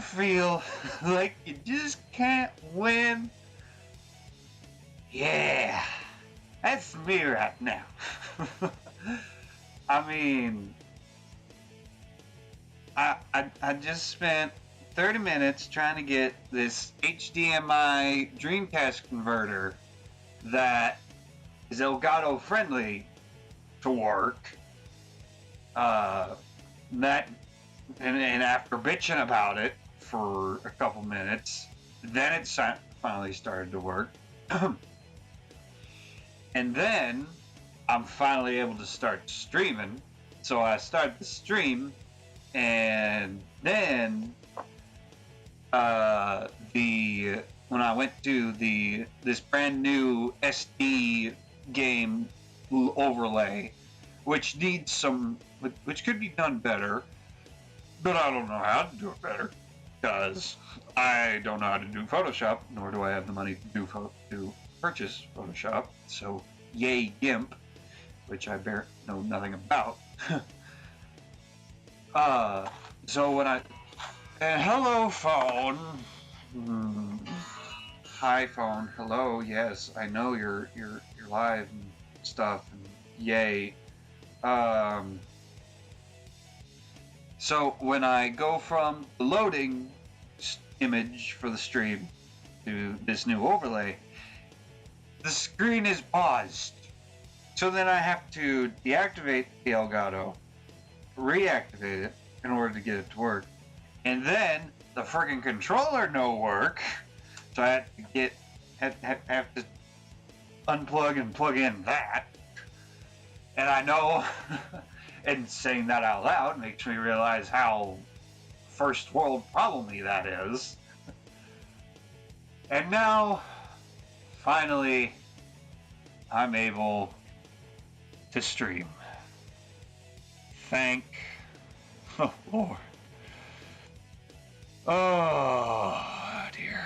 feel like you just can't win? Yeah, that's me right now. I mean, I just spent 30 minutes trying to get this HDMI Dreamcast converter that is Elgato friendly to work. That and after bitching about it for a couple minutes, then it finally started to work. And then I'm finally able to start streaming. So I started the stream, and then the when I went to this brand new SD game overlay, which needs which could be done better, but I don't know how to do it better because I don't know how to do Photoshop, nor do I have the money to purchase Photoshop. So yay GIMP, which I know nothing about. So when hello phone. Hi phone. Hello. Yes, I know you're live and stuff. And yay. So when I go from the loading image for the stream to this new overlay, the screen is paused. So then I have to deactivate the Elgato, reactivate it in order to get it to work, and then the friggin' controller no work. So I have to unplug and plug in that. And I know, and saying that out loud makes me realize how first world problem-y that is. And now, finally, I'm able to stream. Thank the Lord. Oh, dear.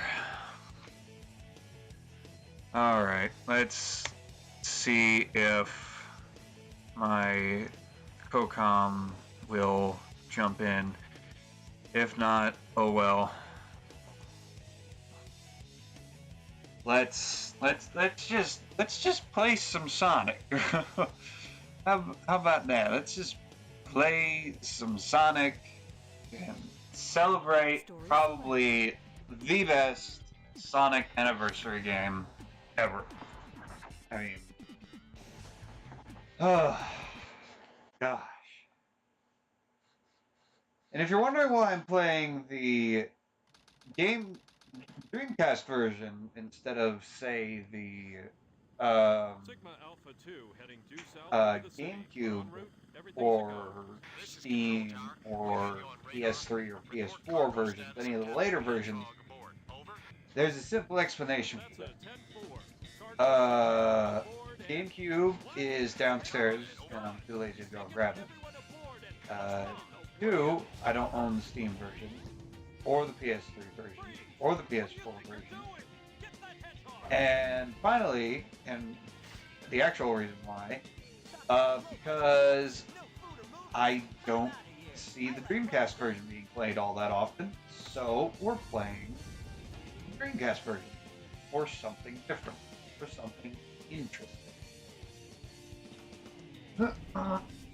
Alright, let's see if my COCOM will jump in. If not, oh well. Let's just play some Sonic. How about that? Let's just play some Sonic and celebrate probably the best Sonic anniversary game ever. I mean, oh gosh. And if you're wondering why I'm playing the game Dreamcast version instead of, say, the GameCube or Steam or PS3 or PS4 versions, any of the later versions, there's a simple explanation for that. GameCube is downstairs, and I'm too lazy to go grab it. Two, I don't own the Steam version, or the PS3 version, or the PS4 version. And finally, and the actual reason why, because I don't see the Dreamcast version being played all that often, so we're playing the Dreamcast version for something different, for something interesting.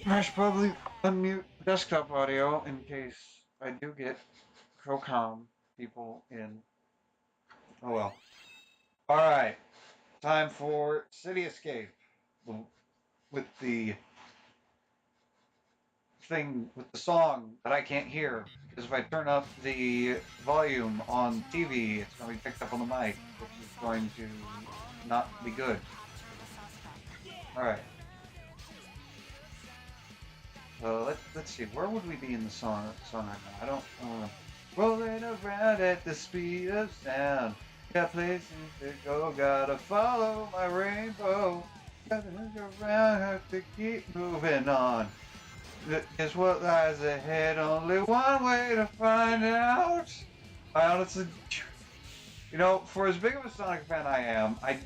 I should probably unmute desktop audio in case I do get COCOM people in. Oh well. Alright, time for City Escape with the song that I can't hear, because if I turn up the volume on TV, it's going to be picked up on the mic, which is going to not be good. Alright. So let's see, where would we be in the song right now? I don't rolling around at the speed of sound. Got places to go, gotta follow my rainbow. Gotta look around, have to keep moving on. Guess what lies ahead? Only one way to find out. I honestly, for as big of a Sonic fan I am, I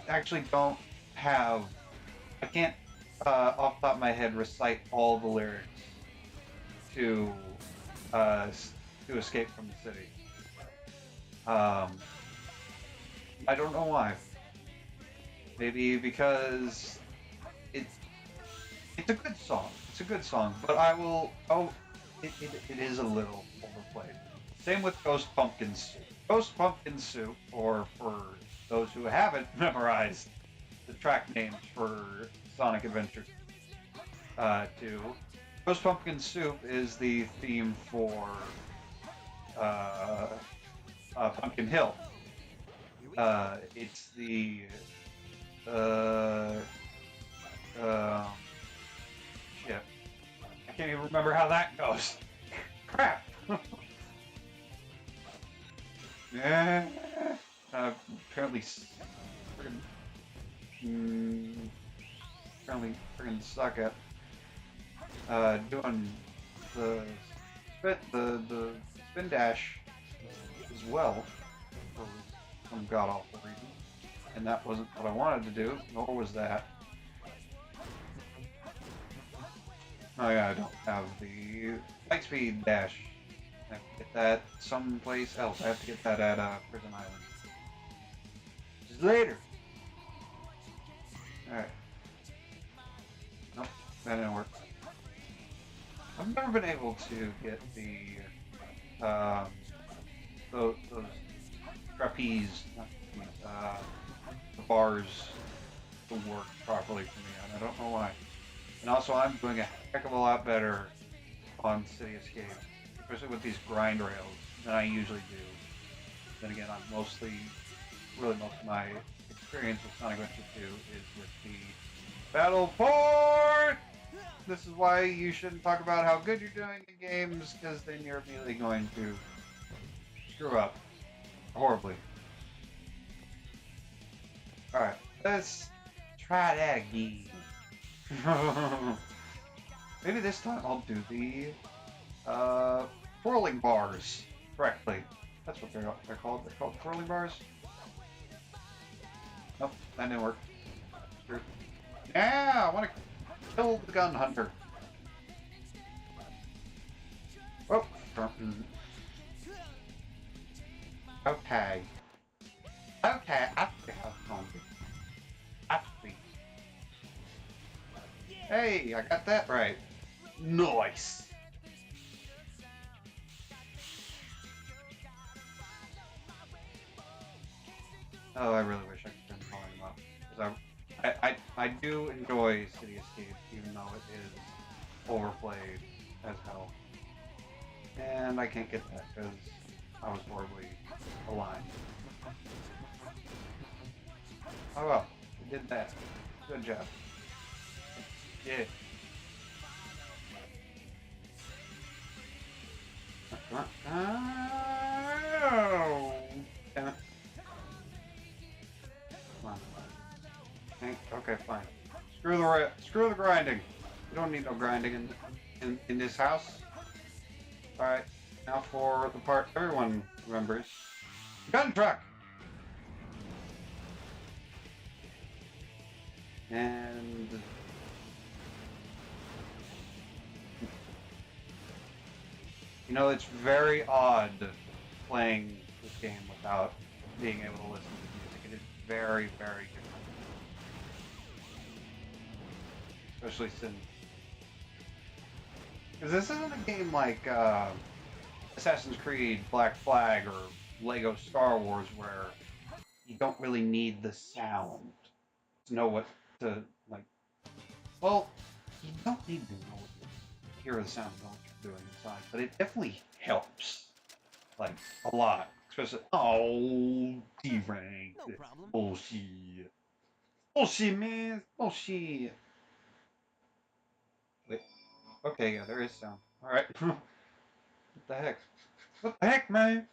actually I can't off the top of my head recite all the lyrics to to escape from the city. Um, I don't know why. Maybe because it's it's a good song. It's a good song, but I will. Oh, it is a little overplayed. Same with Ghost Pumpkin Soup. Ghost Pumpkin Soup, or for those who haven't memorized the track names for Sonic Adventure 2, Ghost Pumpkin Soup is the theme for uh, Pumpkin Hill. It's the uh, um, shit. I can't even remember how that goes. Crap. Yeah. Apparently, apparently friggin' suck at doing the spin dash as well for some god awful reason, and that wasn't what I wanted to do, nor was that. Oh yeah, I don't have the light speed dash. I have to get that someplace else. I have to get that at Prison Island. Just later. Alright. Nope, that didn't work. I've never been able to get those trapeze, not trapeze, the bars to work properly for me, and I don't know why. And also, I'm doing a heck of a lot better on City Escape, especially with these grind rails, than I usually do. Then again, most of my experience with Sonic Adventure 2 is with the Battle Port! This is why you shouldn't talk about how good you're doing in games, because then you're immediately going to screw up horribly. Alright, let's try that again. Maybe this time I'll do the twirling bars correctly. That's what they're called. They're called twirling bars. Nope, that didn't work. Screw. Yeah, I want to kill the gun hunter. Oh, okay. Okay, I see how it's going to be. I see. Hey, I got that right. Nice. Oh, I really wish I could turn the volume up, because I do enjoy City Escape, even though it is overplayed as hell. And I can't get that because I was horribly aligned. Oh well, we did that. Good job. Yeah. Oh, damn it. Come on. Okay, fine. Screw the grinding. We don't need no grinding in this house. All right. Now for the part everyone remembers. Gun truck. And you know, it's very odd playing this game without being able to listen to music. It is very, very different. Especially since... because this isn't a game like Assassin's Creed, Black Flag, or Lego Star Wars where you don't really need the sound to know what to, like... well, you don't need to know what to hear the sound of what you're doing inside, but it definitely helps. Like, a lot. Especially... oh, D-Rank. No problem. Bullshit. Bullshit, man. Bullshit. Wait. Okay, yeah, there is sound. Alright. What the heck? What the heck, man?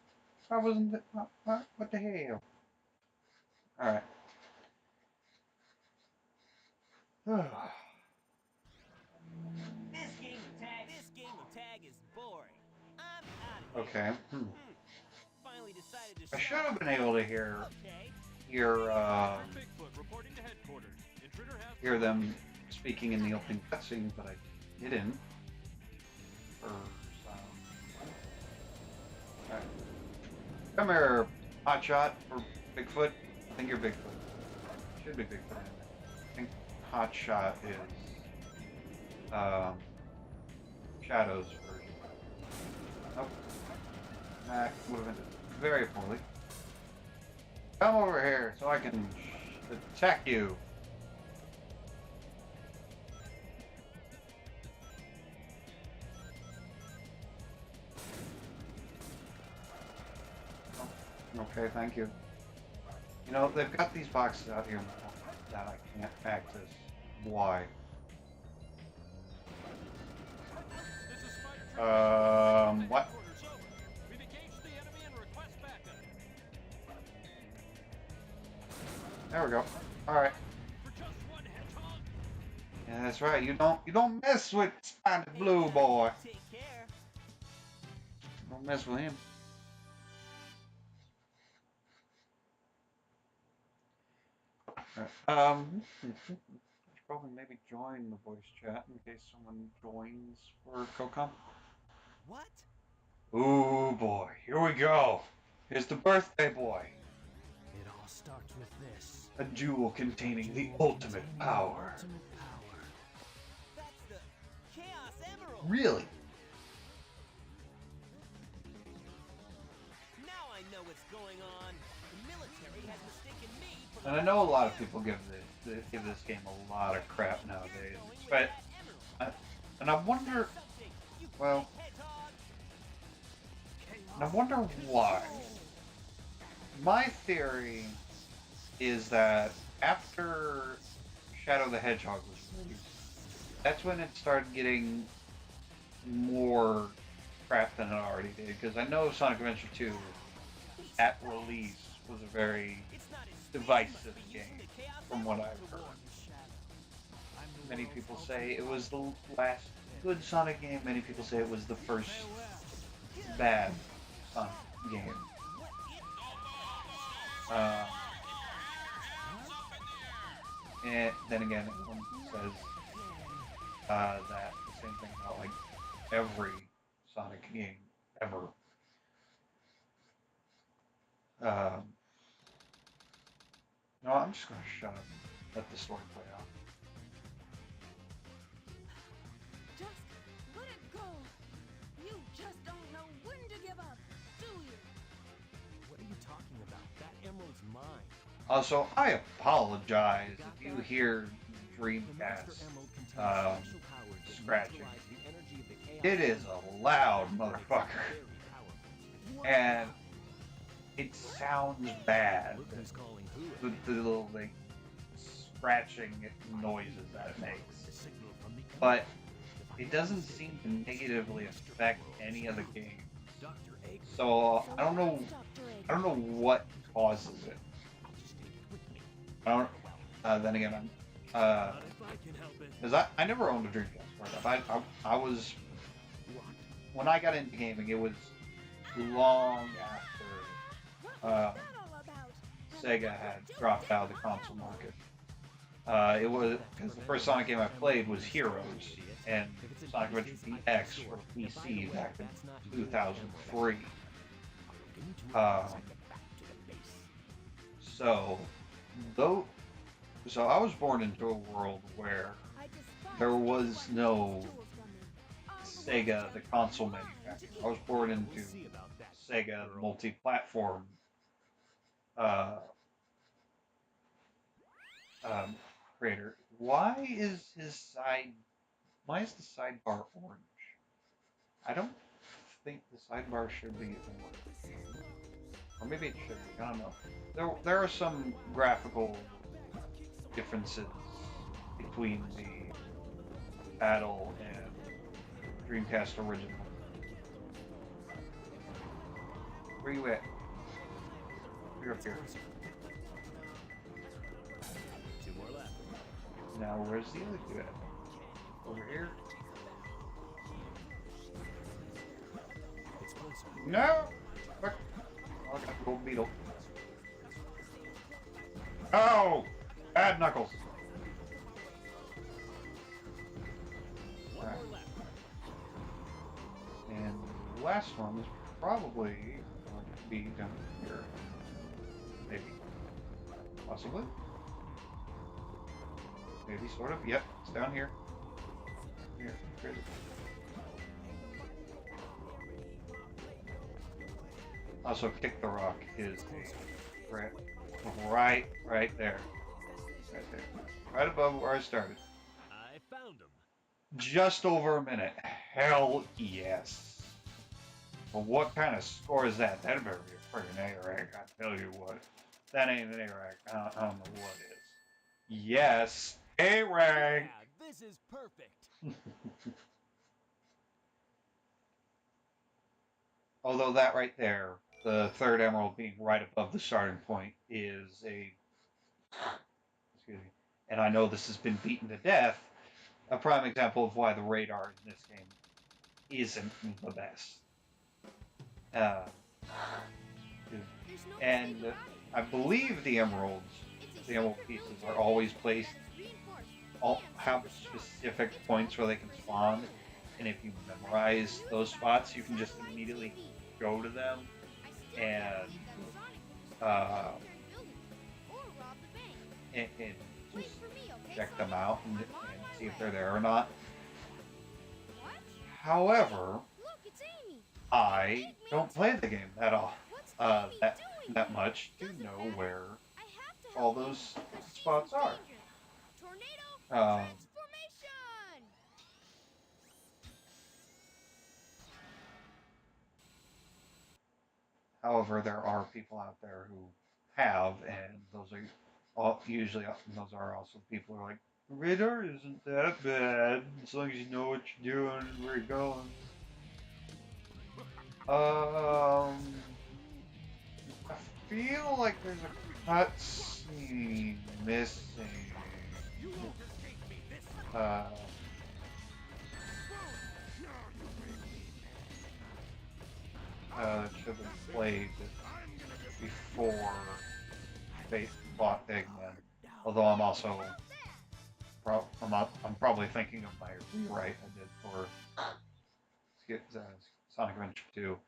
I wasn't... what the hell? Alright. This game of tag is boring. I'm out of here. Okay. Finally decided to I show should have up. been able to Okay. Bigfoot reporting to headquarters. Intruder has hear them speaking in the opening cutscene, but I didn't. For some... Come here, Hotshot or Bigfoot. I think you're Bigfoot. Should be Bigfoot. I think Hotshot is Shadow's version. Nope. That would have ended very poorly. Come over here so I can attack you. Okay, thank you. You know, they've got these boxes out here that I can't access. Why? What? We've engaged the enemy and request backup. There we go. Alright. For just one hedgehog. Yeah, that's right. You don't mess with Spotted Blue boy. Take care. Don't mess with him. Should probably maybe join the voice chat in case someone joins for COCOM. What? Ooh boy, here we go. Here's the birthday boy. It all starts with this. A jewel containing the ultimate power. That's the Chaos Emerald. Really? Now I know what's going on. The military has mistaken me for And I know a lot of people give this game a lot of crap nowadays, but and I wonder, well, and I wonder why. My theory is that after Shadow the Hedgehog was released, that's when it started getting more crap than it already did. Because I know Sonic Adventure 2 at release was a very divisive game, from what I've heard. Many people say it was the last good Sonic game. Many people say it was the first bad Sonic game. And then again, everyone says that the same thing about like every Sonic game ever. No, I'm just gonna shut up and let the story play out. Just let it go. You just don't know when to give up, do you? What are you talking about? That emerald's mine. Also, I apologize if you hear Dreamcast scratching. It is a loud motherfucker, and it sounds bad. The little like scratching noises that it makes, but it doesn't seem to negatively affect any of the games. So I don't know what causes it. I don't. Then again, because I never owned a Dreamcast. I was when I got into gaming, it was long after Sega had dropped out of the console market. It was because the first Sonic game I played was Heroes and Sonic Adventure DX for PC back in 2003. So I was born into a world where there was no Sega, the console manufacturer. I was born into Sega, the multi-platform creator. Why is the sidebar orange? I don't think the sidebar should be orange. Or maybe it should be, I don't know. There are some graphical differences between the Battle and Dreamcast original. Where you at? You're up here. Two more left. Now where's the other two at? Over here? It's closer. No! Quick! Oh, I got the gold beetle. Oh! Bad Knuckles! One more left. And the last one is probably going to be down here. Maybe. Possibly. Maybe, sort of. Yep, it's down here. Here, here's it. Also, Kick the Rock is a right there. Right there. Right above where I started. I found him. Just over a minute. Hell yes. Well, what kind of score is that? That better be a friggin' A-rank, I tell you what. That ain't an A-rank. I don't know what is. Yes, A-rank! Yeah, this is perfect. Although that right there, the third emerald being right above the starting point, is a... Excuse me. And I know this has been beaten to death. A prime example of why the radar in this game isn't the best. And I believe the emerald pieces are always placed, have specific points where they can spawn, and if you memorize those spots, you can just immediately go to them and just check them out and see if they're there or not. However, I don't play the game at all, that much to know where all those spots are. However, there are people out there who have, and those are also people who are like, radar isn't that bad as long as you know what you're doing and where you're going. I feel like there's a cutscene missing. That should have been played before they fought Eggman. Although I'm also I'm probably thinking of my rewrite I did for Sonic Adventure 2.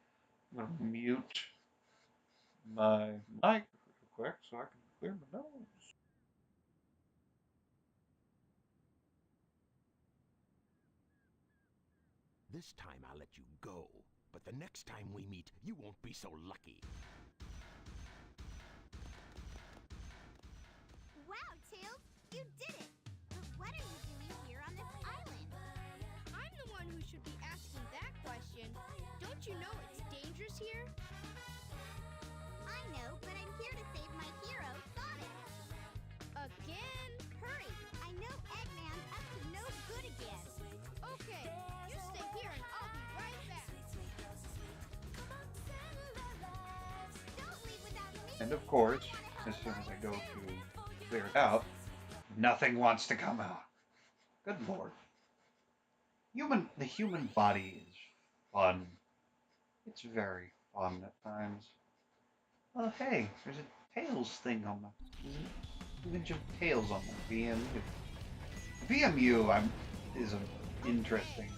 I'm gonna mute my mic real quick so I can clear my nose. This time I'll let you go, but the next time we meet, you won't be so lucky. Wow, Tails, you did it! But what are you doing here on this island? I'm the one who should be asking that question. Don't you know it's dangerous here? I know, but I'm here to save my hero, Sonic. Again? Hurry! I know Eggman's up to no good again. Okay, you stay here and I'll be right back. Don't leave without me. And of course, as soon as I go to clear it out, nothing wants to come out. Good lord. The human body is fun. It's very fun at times. Oh hey, there's a Tails thing on there's an image of Tails on my VMU. VMU is an interesting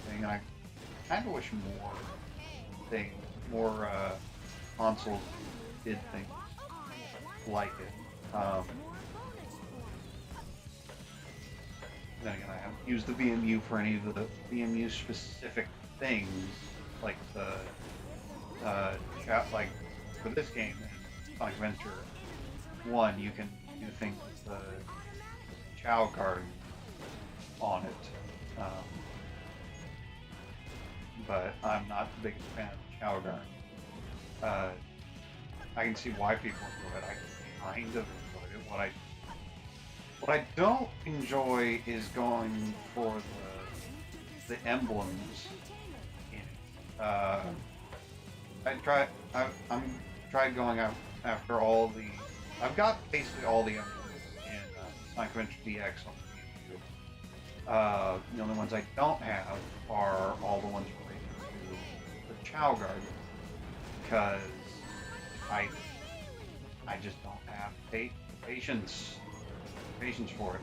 thing. I kind of wish more consoles did things like it. Then again, I haven't used the VMU for any of the VMU specific things, like the chat. Like for this game, Sonic Adventure 1, you can do things with the Chow Guard on it. But I'm not the biggest fan of Chow Guard. I can see why people enjoy it. I kind of enjoyed it. What I don't enjoy is going for the emblems in it. I'm tried going after all the. I've got basically all the emblems in Sonic Adventure DX on the GameCube. The only ones I don't have are all the ones related to the Chow Guard, because I just don't have patience for it.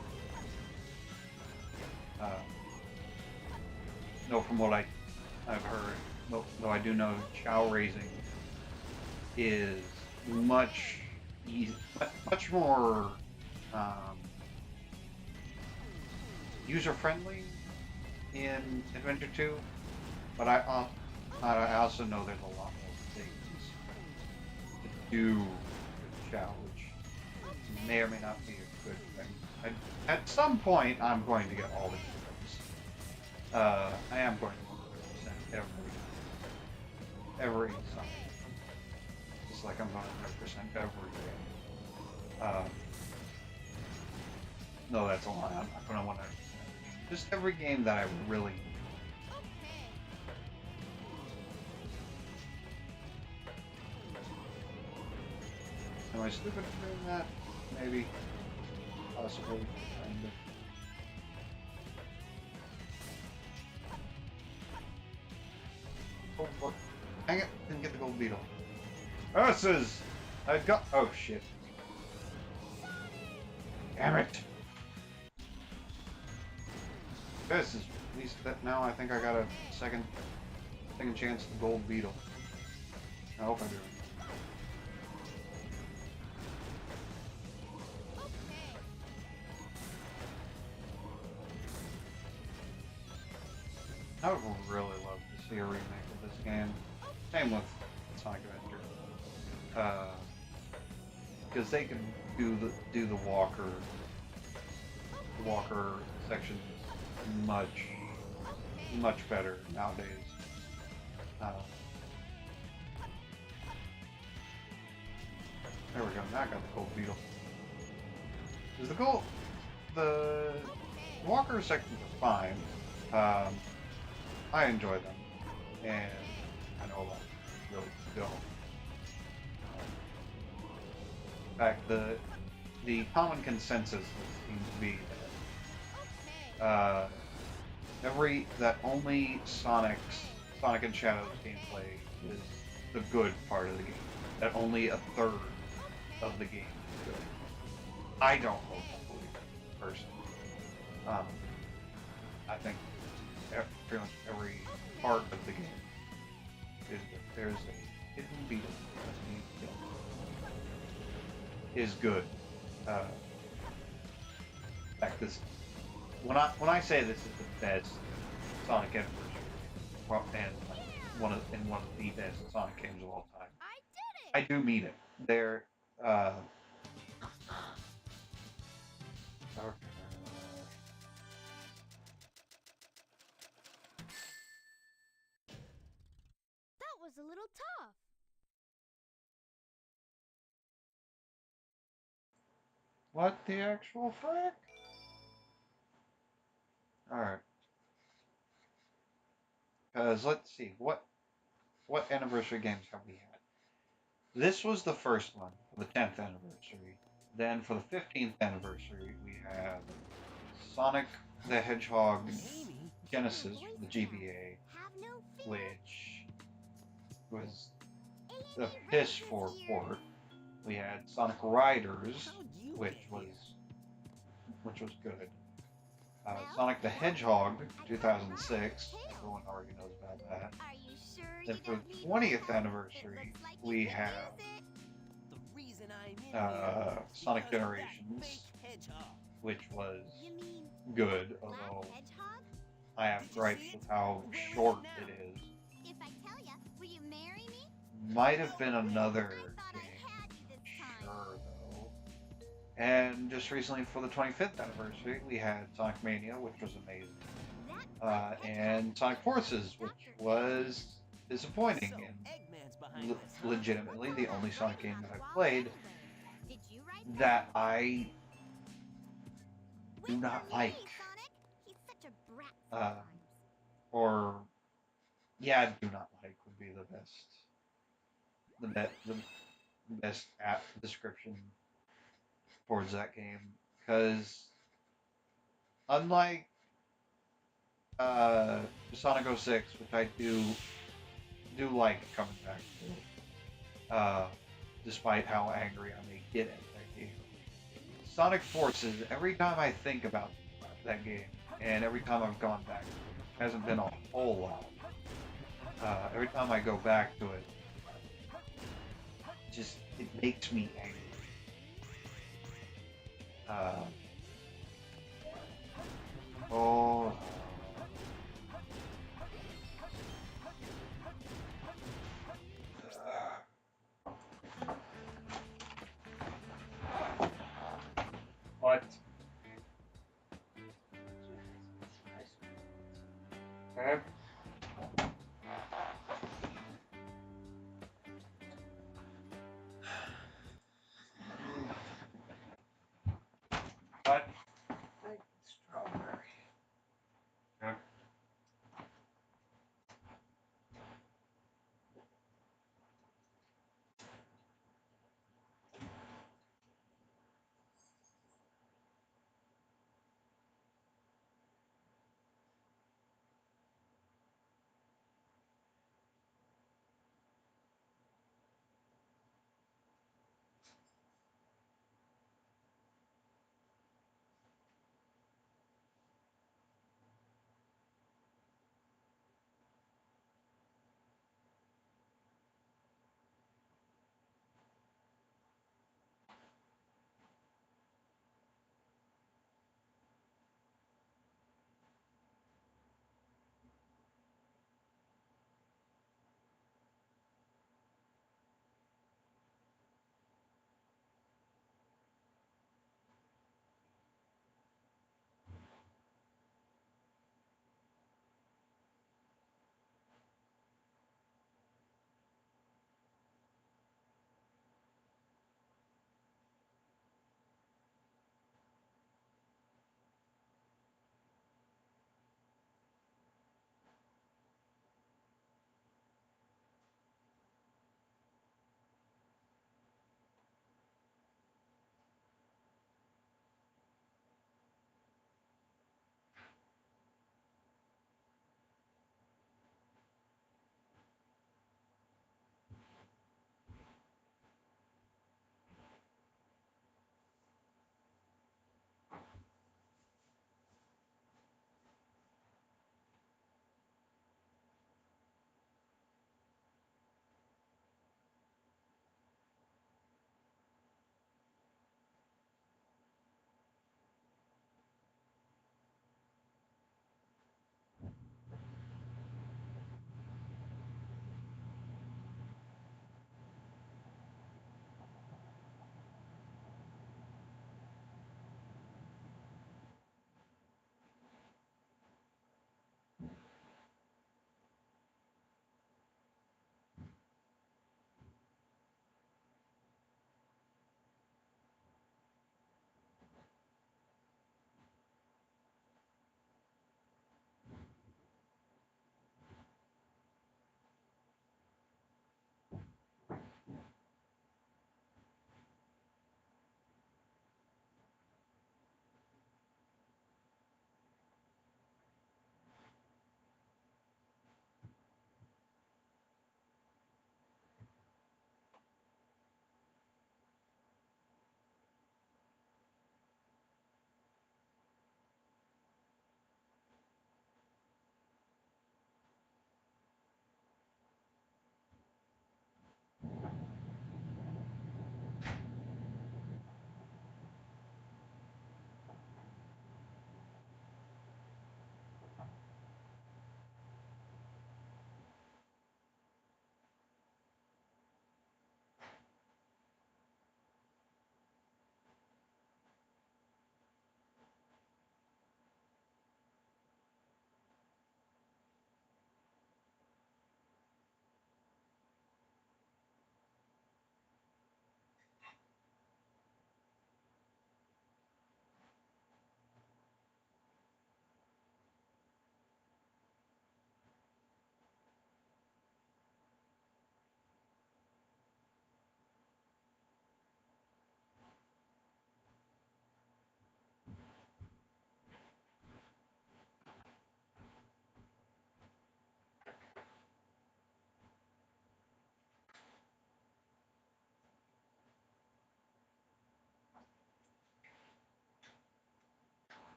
No, from what I've heard, though I do know Chow raising is much easy, much more user-friendly in Adventure 2, but I also know there's a lot more things to do with Chao, which may or may not be a good thing. At some point, I'm going to get all the items. I am going to 100% every Sonic. Just like I'm going to 100% every game. No, that's a lie. I'm not going to 100%. Just every game that I really need. Am I stupid for doing that? Maybe. Possibly. Kind of. Oh, fuck. Dang it. Didn't get the gold beetle. Ursus! I got. Oh, shit. Damn it. This is at least that now I think I got a second chance at the gold beetle. I hope I do. I would really love to see a remake of this game. Same with Sonic Adventure. Because they can do the Walker section much better nowadays. There we go. Now I got the gold beetle. Is the Walker sections are fine. I enjoy them, and I know a lot of people really don't. In fact, the common consensus seems to be that only Sonic and Shadow's gameplay is the good part of the game. That only a third of the game is good. I don't believe it personally. I think pretty much every part of the game is good. There's a hidden beetle that needs to is good. In fact, when I say this is the best Sonic Anniversary, well, and one of the best Sonic games of all time, I do mean it. They're Was a little tough. what the actual frick? Alright. Because let's see, what anniversary games have we had? This was the first one for the 10th anniversary. Then for the 15th anniversary, we have Sonic the Hedgehog Genesis for the GBA, which was the PS4 port. We had Sonic Riders, which was good. Sonic the Hedgehog 2006. Everyone already knows about that. Then for the 20th anniversary, we have Sonic Generations, which was good, although I have gripes with how short it is. Might have been another game, sure though. And just recently for the 25th anniversary, we had Sonic Mania, which was amazing. And Sonic Forces, which was disappointing and legitimately the only Sonic game that I've played that I do not like. Do not like would be the best app description towards that game, because unlike Sonic 06, which I do like coming back to, despite how angry I may get at that game. Sonic Forces, every time I think about that game, and every time I've gone back, it hasn't been a whole lot. Every time I go back to it, it makes me angry. Oh. What? Okay. What? Strawberry. Okay.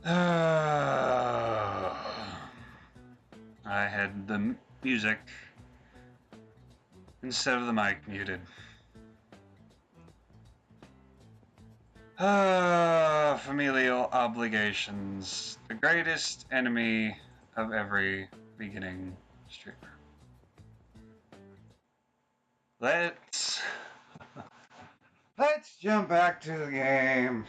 I had the music instead of the mic muted. Familial obligations. The greatest enemy of every beginning streamer. Let's jump back to the game.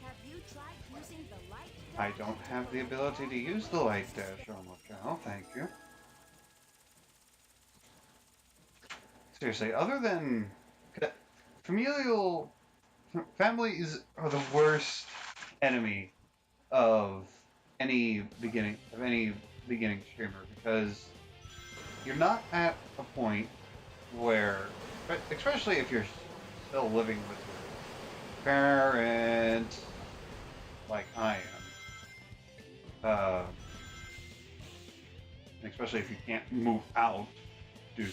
Have you tried using the light? I don't have the ability to use the light dash on the channel, thank you. Seriously, other than families are the worst enemy of any beginning streamer, because you're not at a point where, especially if you're still living with your parents, like I am, especially if you can't move out due to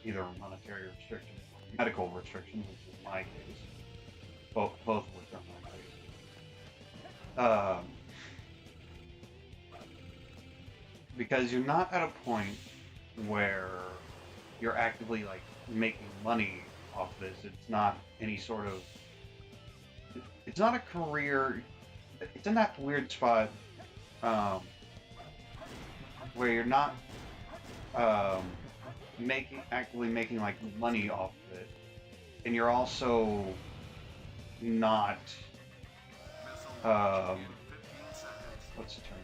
either monetary restrictions or medical restrictions, which is my case, both of which are my case. Because you're not at a point where you're actively like making money off this. It's not any sort of. It's not a career. It's in that weird spot where you're not actively making like money off of it, and you're also not. What's the term?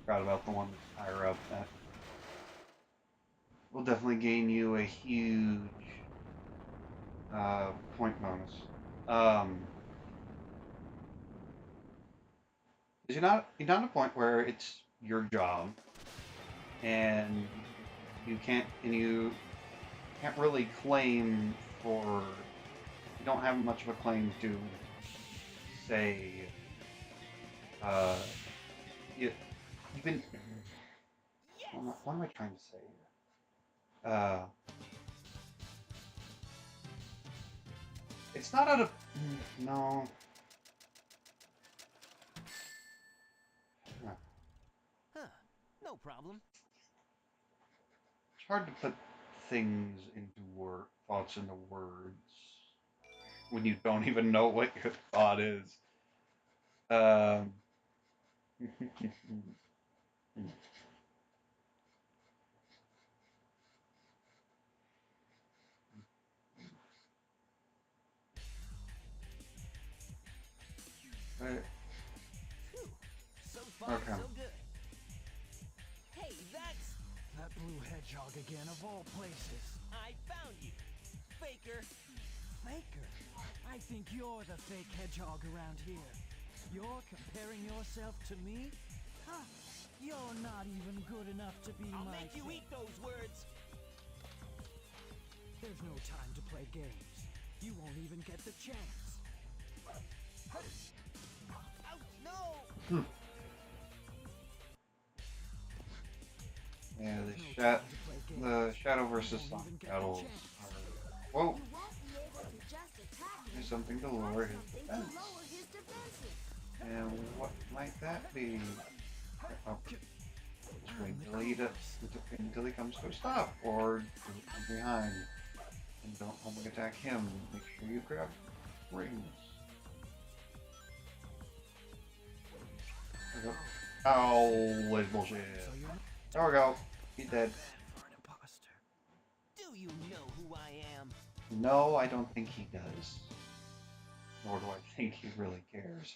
Forgot about the one that's higher up. That will definitely gain you a huge point bonus. You're not at a point where it's your job, and you can't really claim for. You don't have much of a claim to say. Even what am I trying to say here? It's not out of no. Huh. No problem. It's hard to put things into thoughts into words when you don't even know what your thought is. Right. Phew. So far, Okay. so good. Hey, that's... That blue hedgehog again, of all places. I found you. Faker. Faker? I think you're the fake hedgehog around here. You're comparing yourself to me? Huh. You're not even good enough to be I'll my make you fake. eat those words. There's no time to play games. You won't even get the chance. Ouch, no! Yeah, There's no time to play games. the Shadow versus You won't Sonic even get the battles chance. are. Whoa! You won't be able to just attack him. There's something to Try lower his something to defense. lower his defenses. And what might that be? Oh, just wait until he comes to a stop, or do it from behind. And don't homing attack him. Make sure you grab rings. There we go. Ow, it's bullshit. So you're not There we go. He's dead. for an imposter. Do you know who I am? No, I don't think he does. Nor do I think he really cares.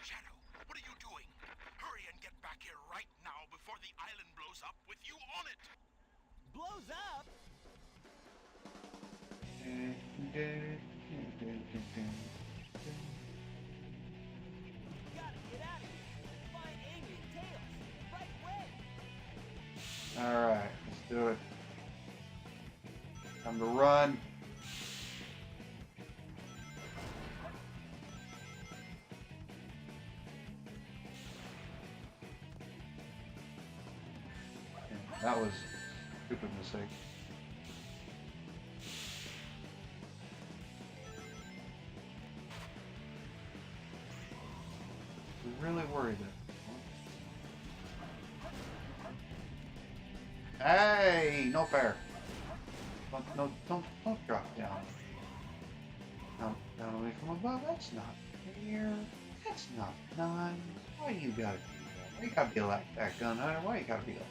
Shadow, what are you doing? Hurry and get back here right now before the island blows up with you on it! Blows up? Gotta get out of here. Find Amy and Tails. Right away. Alright, let's do it. Time to run. That was a stupid mistake. I'm really worried that. Hey, no fair. Don't drop down. Down away from above. That's not fair. That's not nice. Why you gotta do that? Why you gotta be like that, gun hunter? Why you gotta be like?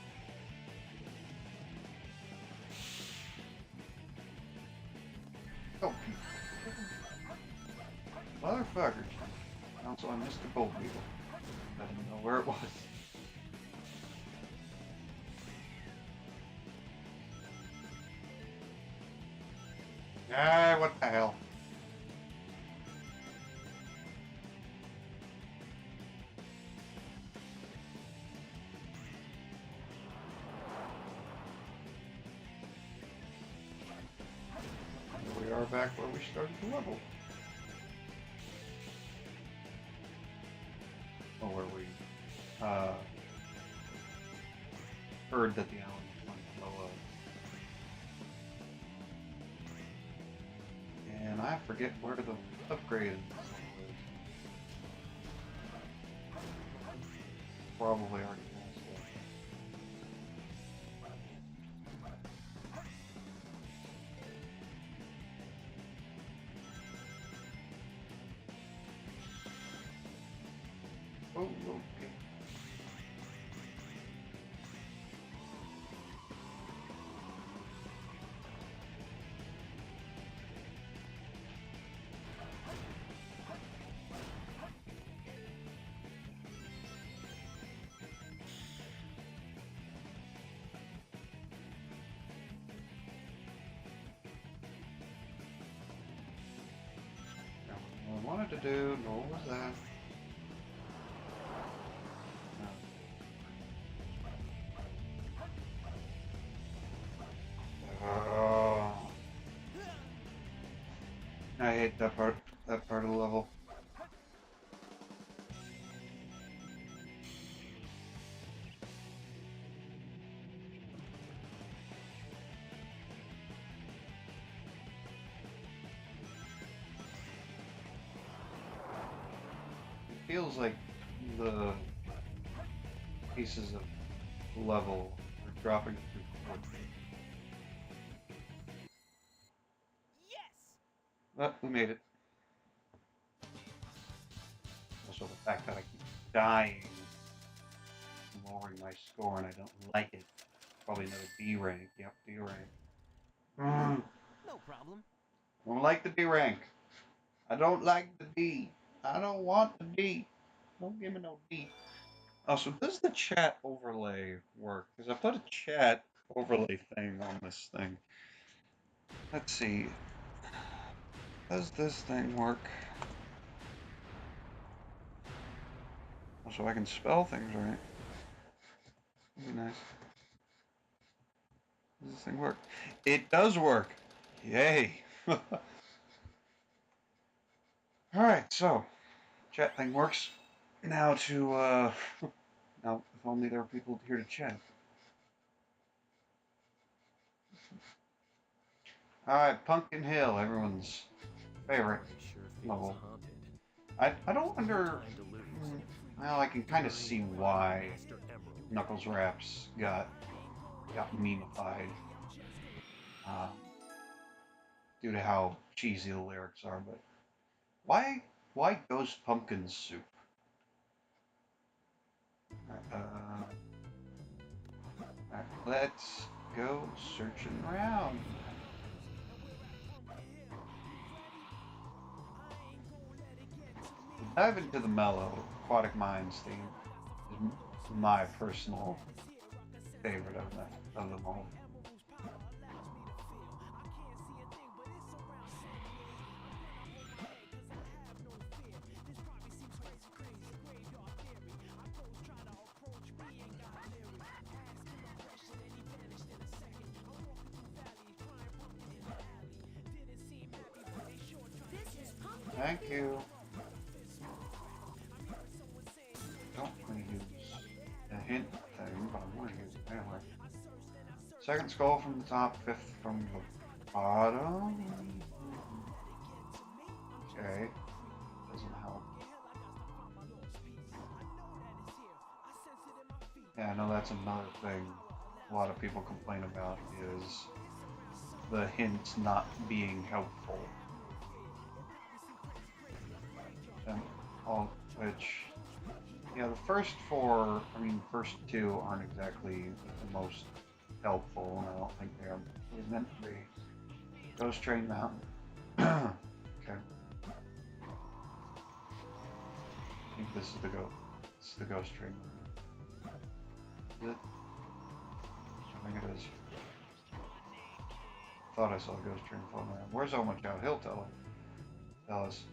Oh, motherfuckers. Also, I missed the gold beetle. I didn't know where it was. Ah, what the hell? Here we are back where we started the level. Or where we heard that the island was going to blow up. And I forget where the upgrade is. Probably already passed it. Oh, okay. What I wanted to do, nor was that. I hate that part of the level. It feels like the pieces of level are dropping through. Yes! But we made it. Also, the fact that I keep dying, lowering my score, and I don't like it. Probably another D rank. Yep, D rank. No problem. Don't like the D rank. I don't like the D. I don't want the D. Don't give me no D. Also, does the chat overlay work? Because I put a chat overlay thing on this thing. Let's see. Does this thing work? Also, I can spell things right. That'd be nice. Does this thing work? It does work! Yay! Alright, so, chat thing works. Now to, now, if only there were people here to chat. Alright, Pumpkin Hill, everyone's favorite level. I don't well, I can kind of see why Knuckles Raps got memeified. Due to how cheesy the lyrics are, but why Ghost Pumpkin Soup? Let's go searching around. Dive into the mellow Aquatic Mines theme is my personal favorite of them all. Thank you. Don't want to use the hint thing, but I want to use it anyway. Second skull from the top, fifth from the bottom. Okay. Doesn't help. Yeah, I know that's another thing a lot of people complain about is the hints not being helpful. And all which, yeah, the first two aren't exactly the most helpful, and I don't think they are really meant to be. Ghost Train Mountain. Okay. I think this is the Ghost Train Mountain. Is it? I think it is. Thought I saw a Ghost Train floating around. Where's Oh My God? He'll tell us.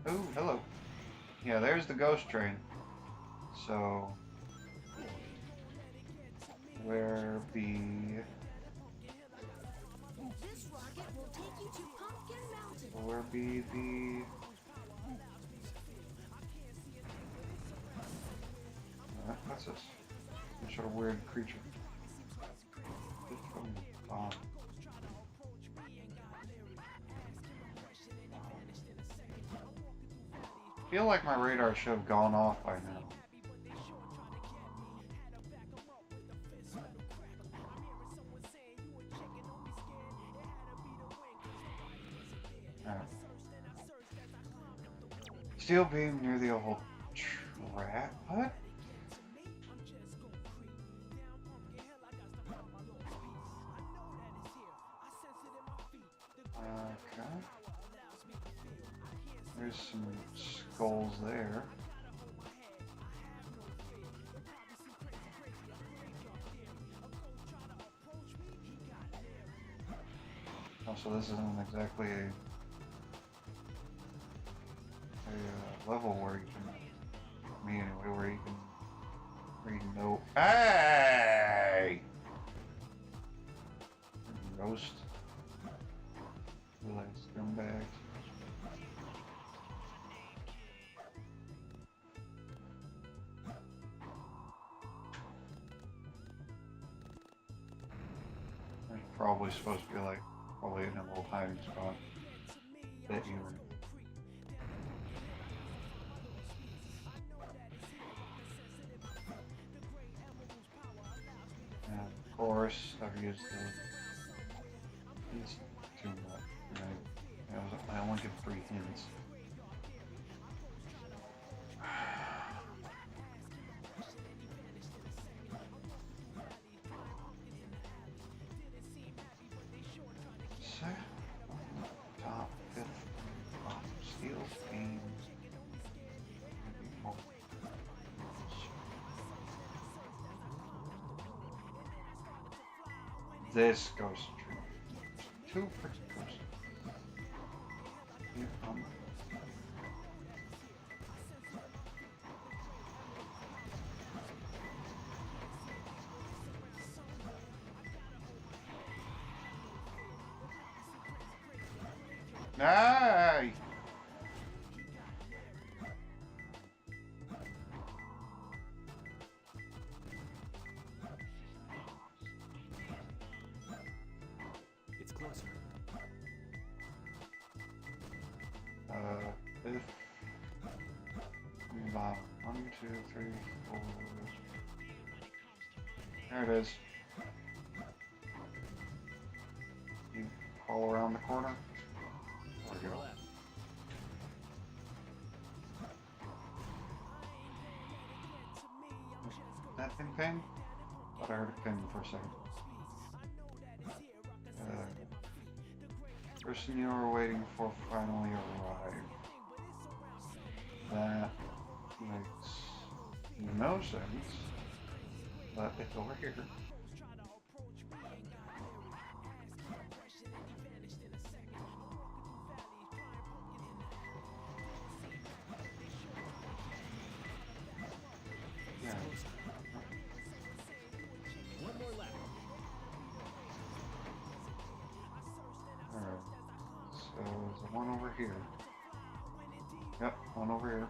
Ooh, hello. Yeah, there's the Ghost Train. So, where be? This rocket will take you to Pumpkin Mountain. Where be the? What's this? Some sort of weird creature. I feel like my radar should have gone off by now. Steel beam near the old trap. What? Okay. There's some skulls there. Oh, so this isn't exactly a level where you can, me anyway, where you can know. Hey! Roast. Like scumbags. There's probably supposed to be like, probably in a little hiding spot that you. And of course, I've used these too much. Right? I only get 3 hints. Top, 5th, bottom, steel, beam. This Ghost Train. 2 freaking ghosts. Here, Hey! It's closer. Fifth. Bottom. 1, 2, 3, 4. There it is. You call around the corner. There we go. That thing ping? Thought I heard a ping for a second. Person you were waiting for finally arrived. That makes no sense, but it's over here. Yeah. One more lap. Alright. So there's the one over here. Yep, one over here.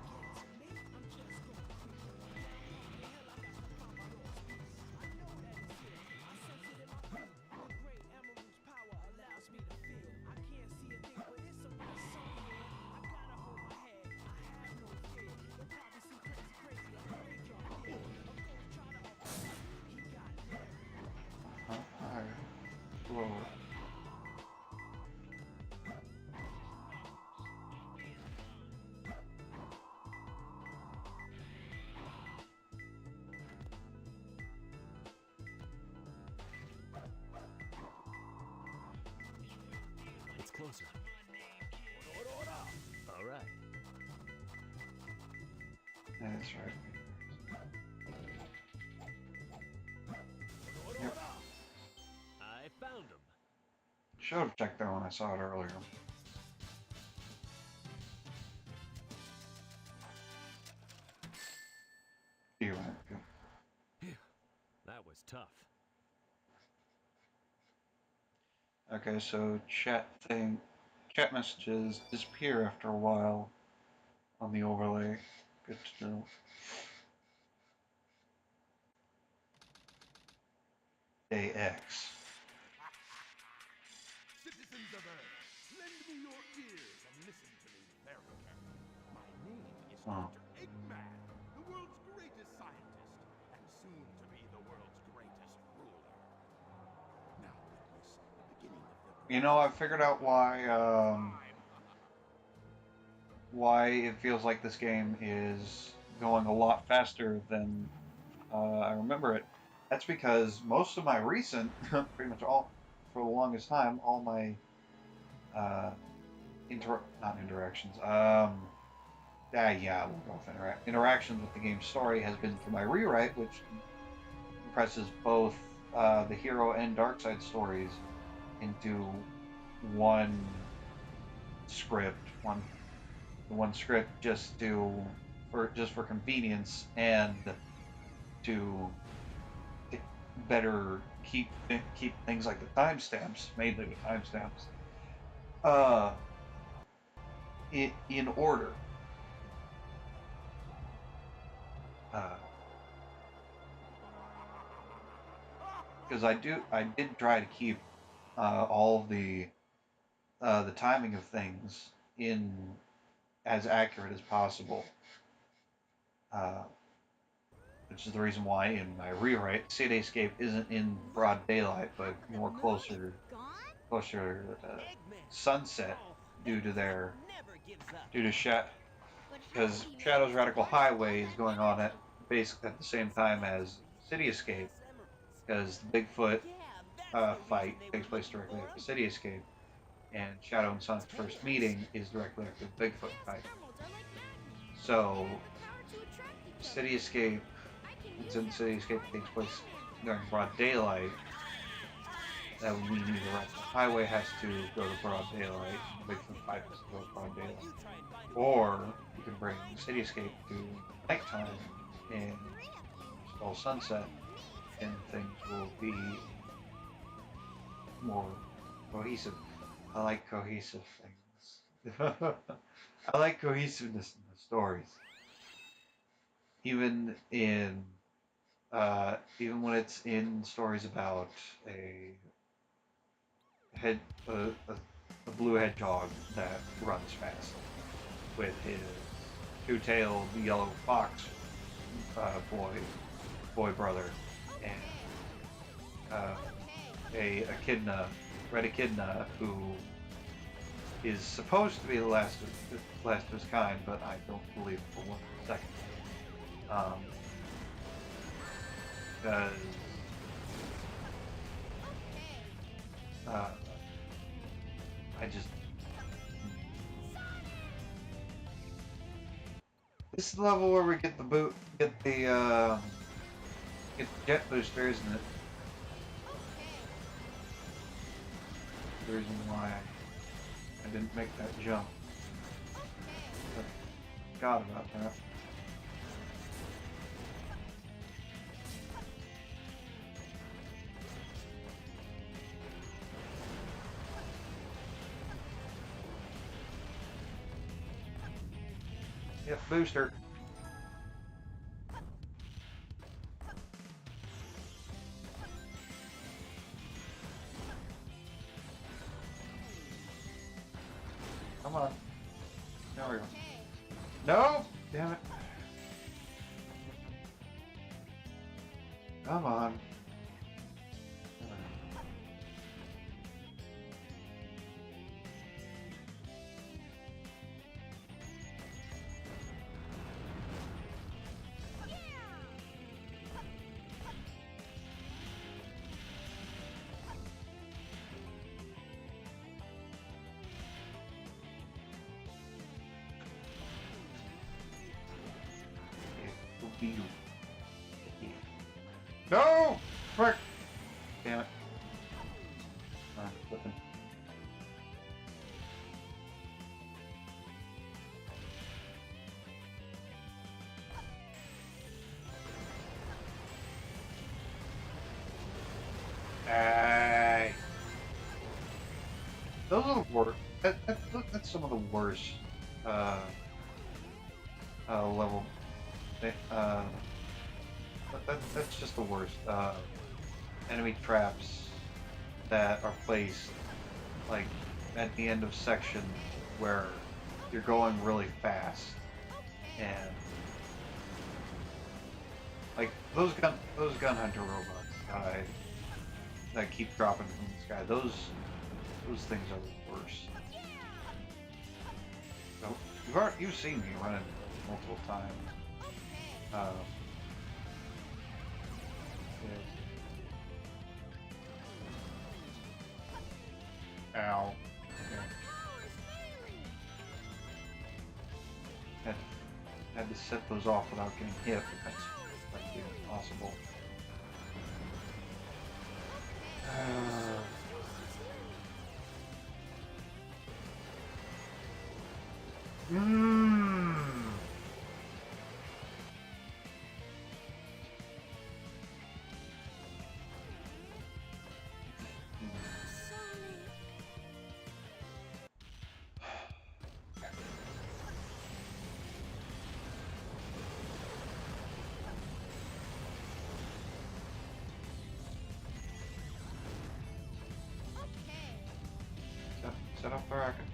Higher. Lower. It's closer. All right. That's right. Yep. I found him. Should have checked that when I saw it earlier. You went good. That was tough. Okay, so chat messages disappear after a while on the overlay. Good to know. Day X. Citizens of Earth, lend me your ears and listen to me very carefully. My name is Oh. Dr. Eggman, the world's greatest scientist, and soon to be the world's greatest ruler. Now witness the beginning of the You know, I figured out why it feels like this game is going a lot faster than I remember it. That's because most of my recent, pretty much all, for the longest time, all my not interactions, yeah, we'll go with interactions with the game's story has been through my rewrite, which compresses both the hero and dark side stories into one script, one script just for convenience and to better keep things like the timestamps, mainly the timestamps, in order. Because I did try to keep all the timing of things in as accurate as possible. Which is the reason why in my rewrite, Cityscape isn't in broad daylight, but more closer sunset due to because Shadow's Radical Highway is going on at basically at the same time as Cityscape, because the Bigfoot fight takes place directly after Cityscape, and Shadow and Sonic's first meeting is directly after the Bigfoot fight. So Cityscape, since Cityscape takes place during broad daylight, that would mean either Radical Highway has to go to broad daylight, and Bigfoot fight has to go to broad daylight, or you can bring Cityscape to nighttime and all sunset, and things will be more cohesive. I like cohesive things. I like cohesiveness in the stories. Even when it's in stories about a blue hedgehog that runs fast with his two-tailed yellow fox boy brother, and a red echidna who is supposed to be the last of his kind, but I don't believe for 1 second. Because this is the level where we get the jet booster, isn't it? The reason why I didn't make that jump. But forgot about that. Yep, booster. Come on. There we go. No! Damn it. Come on. No! Frick! Damn it. Flipping. Hey! Those are the worst. That's some of the worst level. That's just the worst. Enemy traps that are placed like at the end of section where you're going really fast, and like those gun hunter robots that keep dropping from the sky. Those things are the worst. So, you've seen me run it multiple times. Ow. Yeah. Had to set those off without getting hit, but that's impossible. Set up the racket.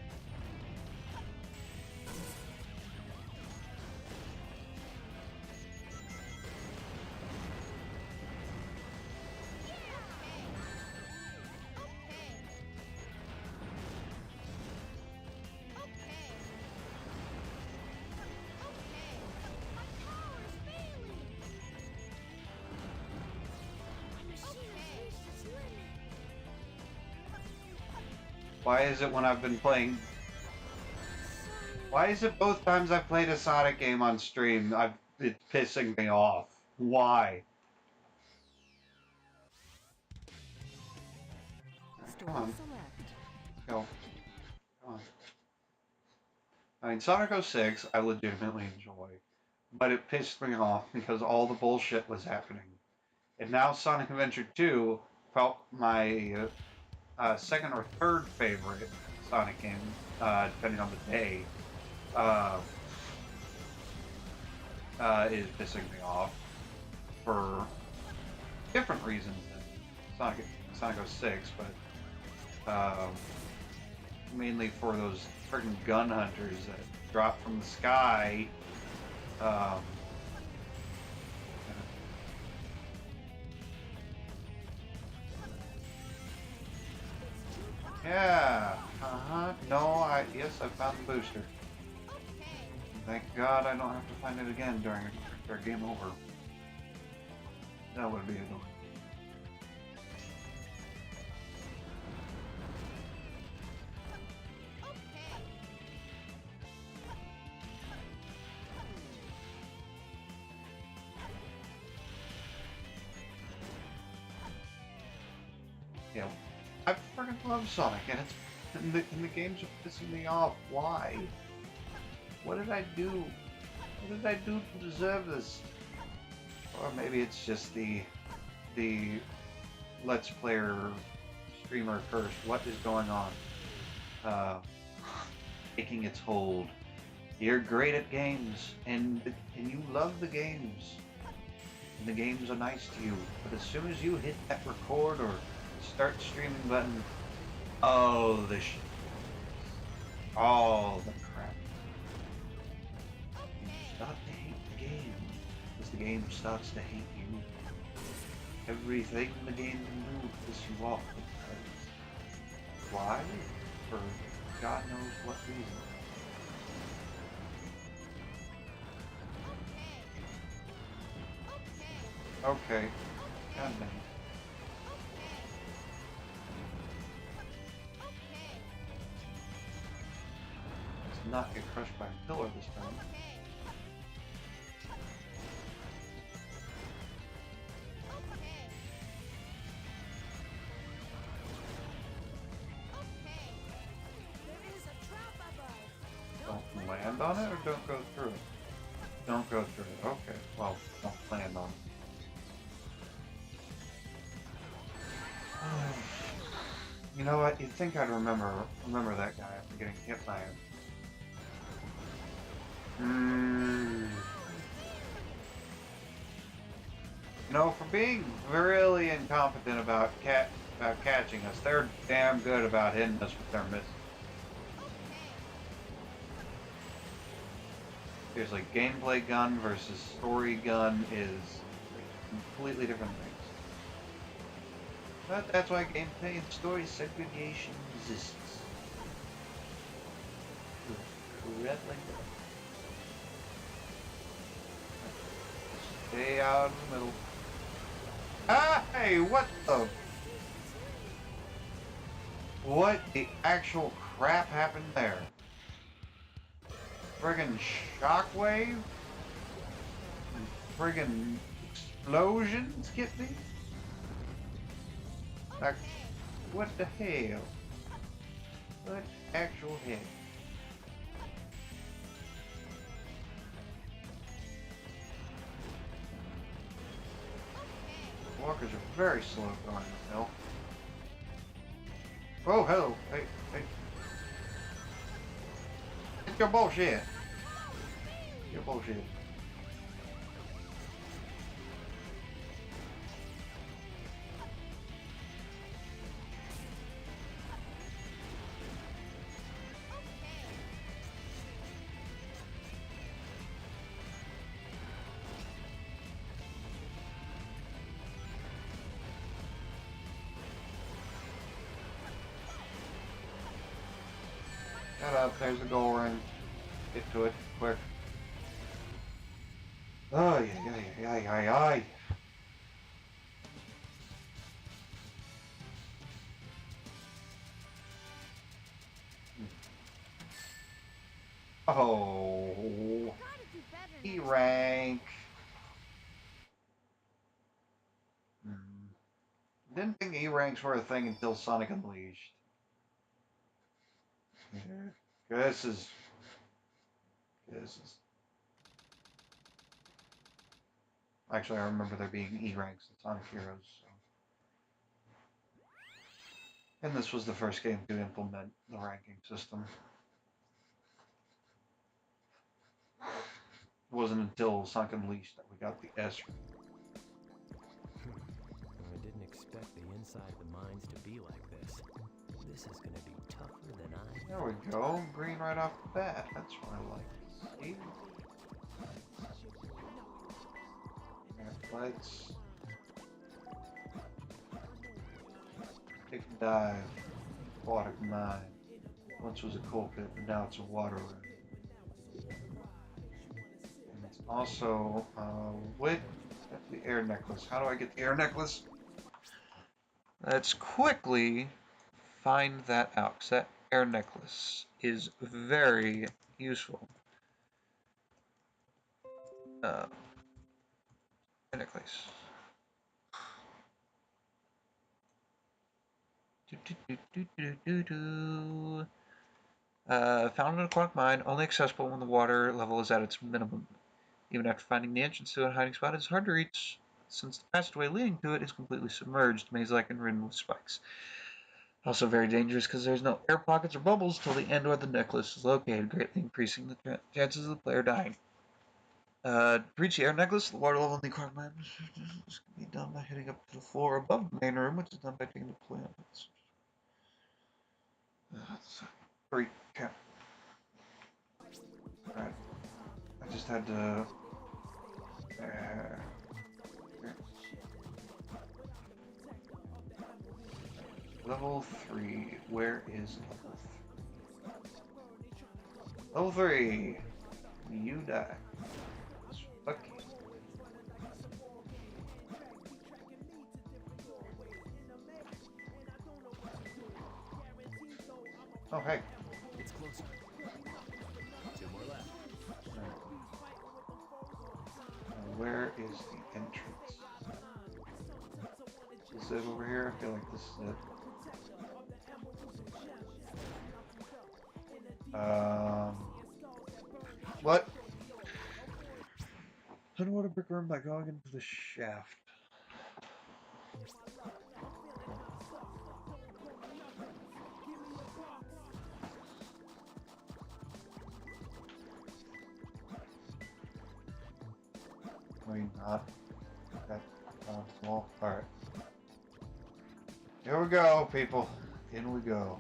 Why is it when I've been playing... Why is it both times I've played a Sonic game on stream, it's pissing me off? Why? Come on. Let's go. Come on. I mean, Sonic 06 I legitimately enjoy, but it pissed me off because all the bullshit was happening. And now Sonic Adventure 2 felt my... second or third favorite Sonic game, depending on the day, is pissing me off for different reasons than Sonic 06, but mainly for those freaking gun hunters that drop from the sky. Yeah. No, yes, I found the booster. Thank God I don't have to find it again during our game over. That would be annoying. Yeah. I freaking love Sonic, and it's and the games are pissing me off. Why? What did I do? What did I do to deserve this? Or maybe it's just the Let's Player streamer curse. What is going on? Taking its hold. You're great at games, and you love the games, and the games are nice to you. But as soon as you hit that record or start streaming button, oh all the crap. You start to hate the game, because the game starts to hate you. Everything the game can do pisses you off because why? For God knows what reason. Okay. God dang. Let's not get crushed by a pillar this time. Don't land on it or don't go through it? Don't go through it. Okay. Well, don't land on it. You know what? You'd think I'd remember that guy after getting hit by him. You know, for being really incompetent about catching us, they're damn good about hitting us with their missiles. Seriously, gameplay gun versus story gun is completely different things. But that's why gameplay and story segregation exists. Red like that. Stay out of the middle. Ah, hey, what the? What the actual crap happened there? Friggin' shockwave? Friggin' explosions get me? Like, what the hell? What actual hell? Walkers are very slow going uphill. Oh, hello. Hey, hey. It's your bullshit. Your bullshit. Shut up, there's the goal ring. Get to it, quick. Oh, yeah. Oh, E rank. Didn't think E ranks were a thing until Sonic Unleashed. This is. Actually, I remember there being E ranks in Sonic Heroes. So. And this was the first game to implement the ranking system. It wasn't until Sonic Unleashed that we got the S rank. I didn't expect the inside of the mines to be like this. This is gonna be tougher than I... There we go. Green right off the bat. That's what I like. See? Let's take a dive. Aquatic mine. Once was a coal pit, but now it's a water room. And it's also with the air necklace. How do I get the air necklace? Let's quickly find that out, because that air necklace is very useful. Air necklace. Found in a aquatic mine, only accessible when the water level is at its minimum. Even after finding the entrance to a hiding spot, it's hard to reach since the passageway leading to it is completely submerged, maze-like and ridden with spikes. Also very dangerous because there's no air pockets or bubbles till the end where the necklace is located, greatly increasing the chances of the player dying. To reach the air necklace, the water level in the aquatic mine can be done by heading up to the floor above the main room, which is done by taking the plant. Recap. Alright. I just had to... level 3. Where is level 3? Level 3. You die. Fuck you. Oh, hey. It's closer. 2 more left. Where is the entrance? Is it over here? I feel like this is it. What? Underwater brick room by going into the shaft. Maybe not. That small. Alright. Here we go, people. In we go.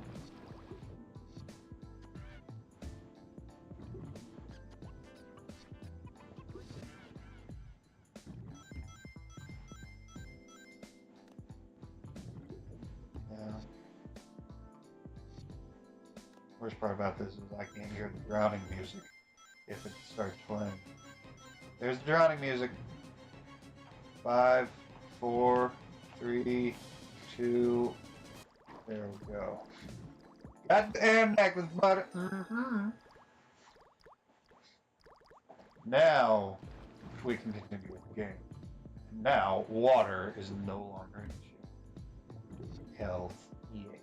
Worst part about this is I can't hear the drowning music if it starts playing. There's the drowning music. 5, 4, 3, 2. There we go. Goddamn necklace butter. Now we can continue with the game. Now water is no longer an issue. Health, yay.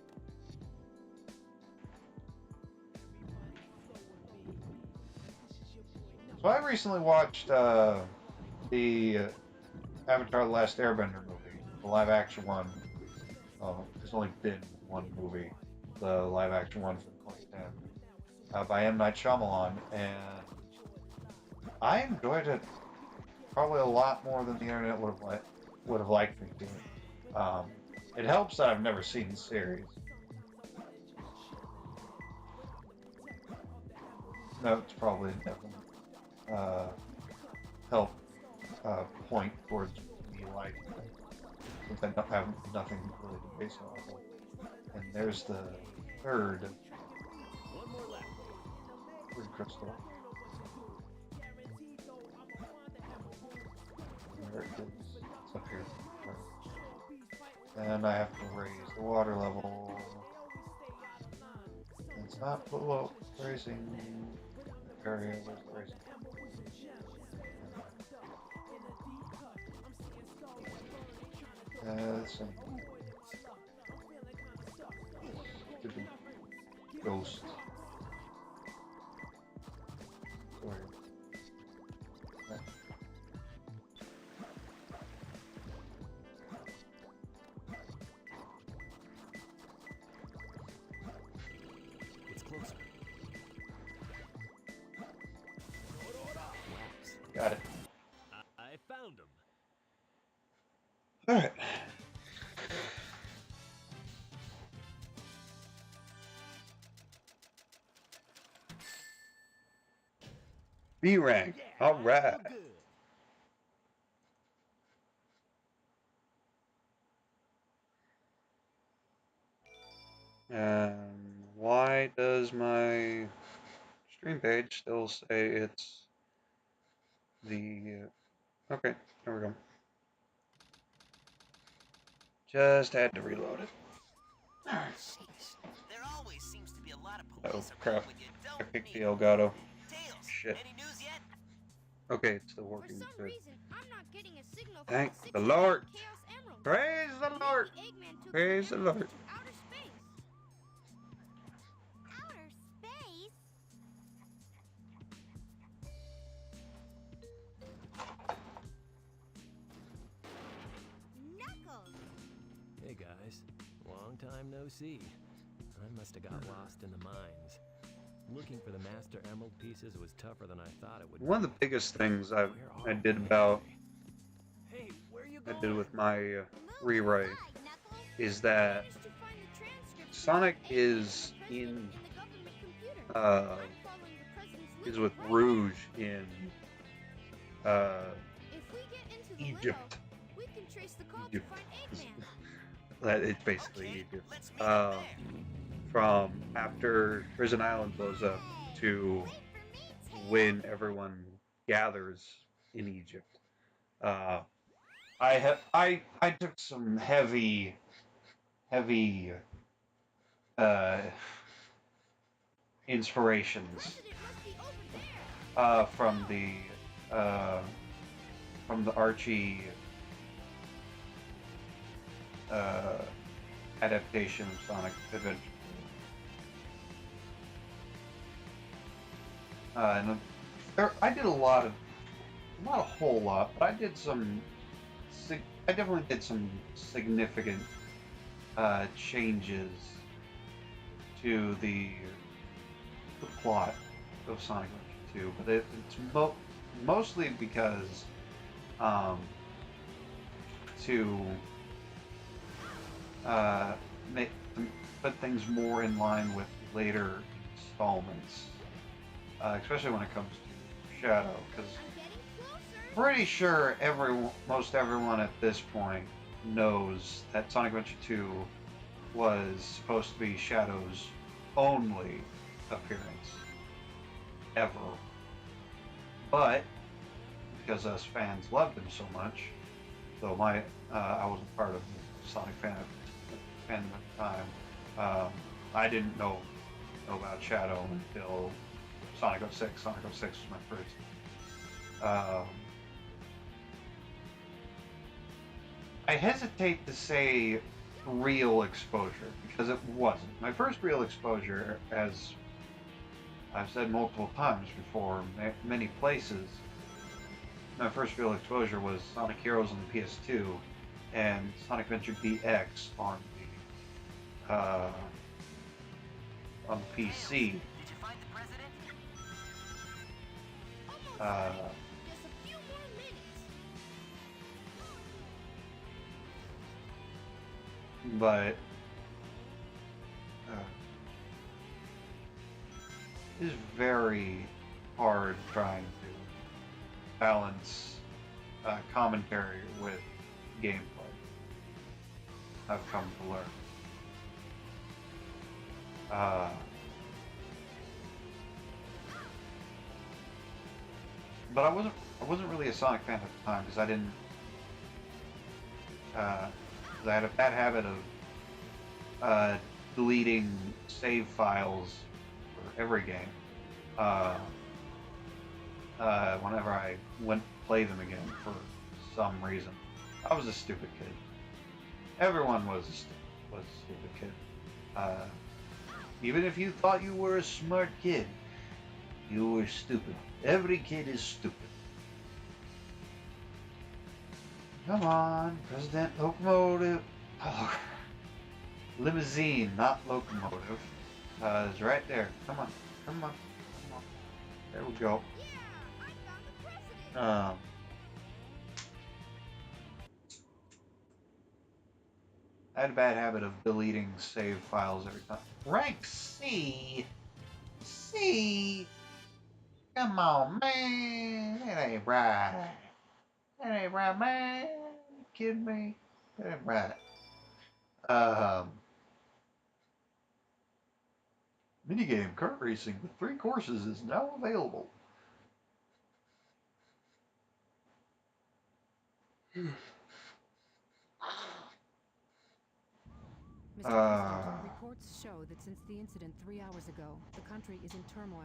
So I recently watched the Avatar: The Last Airbender movie, the live-action one. There's only been one movie, the live-action one from 2010, by M. Night Shyamalan, and I enjoyed it probably a lot more than the internet would have liked me to. It helps that I've never seen the series. No, it's probably definitely help point towards me liking it, since I don't have nothing really to base it off of. And there's the third crystal. There it is. It's up here. And I have to raise the water level. It's not below raising area. Where's the raising? Some stupid ghost. Sorry. It's closer. Got it. I found him. All right. B rank. All right. Why does my stream page still say it's the... okay, there we go. Just had to reload it. Jeez, there always seems to be a lot of police Oh, crap. around when you I don't picked need the Elgato. Tails, Shit. any news yet? Okay, it's still For working some good. reason, I'm not getting a signal from Thank the the 60 Lord. Chaos Emerald. Praise the Maybe Lord. Eggman took Praise the emeralds Lord. to outer space. Outer space? Knuckles! Hey guys, Long time no see. I must have got lost in the mines. Looking for the Master Emerald pieces was tougher than I thought it would be. One of the biggest things I Where did are we about anyway? Hey, where you I going? did with my Move rewrite aside, Knuckles. is that Managed to find the transcripts Sonic from the is president in and the government computer. uh I'm following the president's is lead with right Rouge in now. If we get into the Egypt. limo, we can trace the call Egypt. to find Eggman. That it's basically Okay, Egypt. let's meet up there. From after Prison Island blows up to when everyone gathers in Egypt. I took some heavy inspirations President must be over there. from the Archie adaptation of Sonic Adventure. And I did not a whole lot, but I did I definitely did some significant changes to the plot of Sonic Adventure 2, but it's mostly because to put things more in line with later installments, especially when it comes to Shadow, because I'm getting closer. pretty sure most everyone at this point knows that Sonic Adventure 2 was supposed to be Shadow's only appearance ever. But because us fans loved him so much, though I wasn't part of the Sonic fandom at the time, I didn't know about Shadow until Sonic 06. Sonic 06 was my first. I hesitate to say real exposure because it wasn't. My first real exposure, as I've said multiple times before, many places, my first real exposure was Sonic Heroes on the PS2 and Sonic Adventure DX on the PC. Did you find the president? Almost Uh, ready. Just a few more minutes. but it's very hard trying to balance commentary with gameplay. I've come to learn. But I wasn't really a Sonic fan at the time because I didn't. 'Cause I had a bad habit of deleting save files for every game. Whenever I went to play them again for some reason, I was a stupid kid. Everyone was a stupid kid. Even if you thought you were a smart kid, you were stupid. Every kid is stupid. Come on, President Locomotive. Oh, limousine, not locomotive. It's right there. Come on, come on, come on. There we go. Yeah, I found the president. I had a bad habit of deleting save files every time. Rank C? C? Come on, man. That ain't right. That ain't right, man. You kidding me? That ain't right. Minigame kart racing with 3 courses is now available. Mr. President, reports show that since the incident 3 hours ago, the country is in turmoil.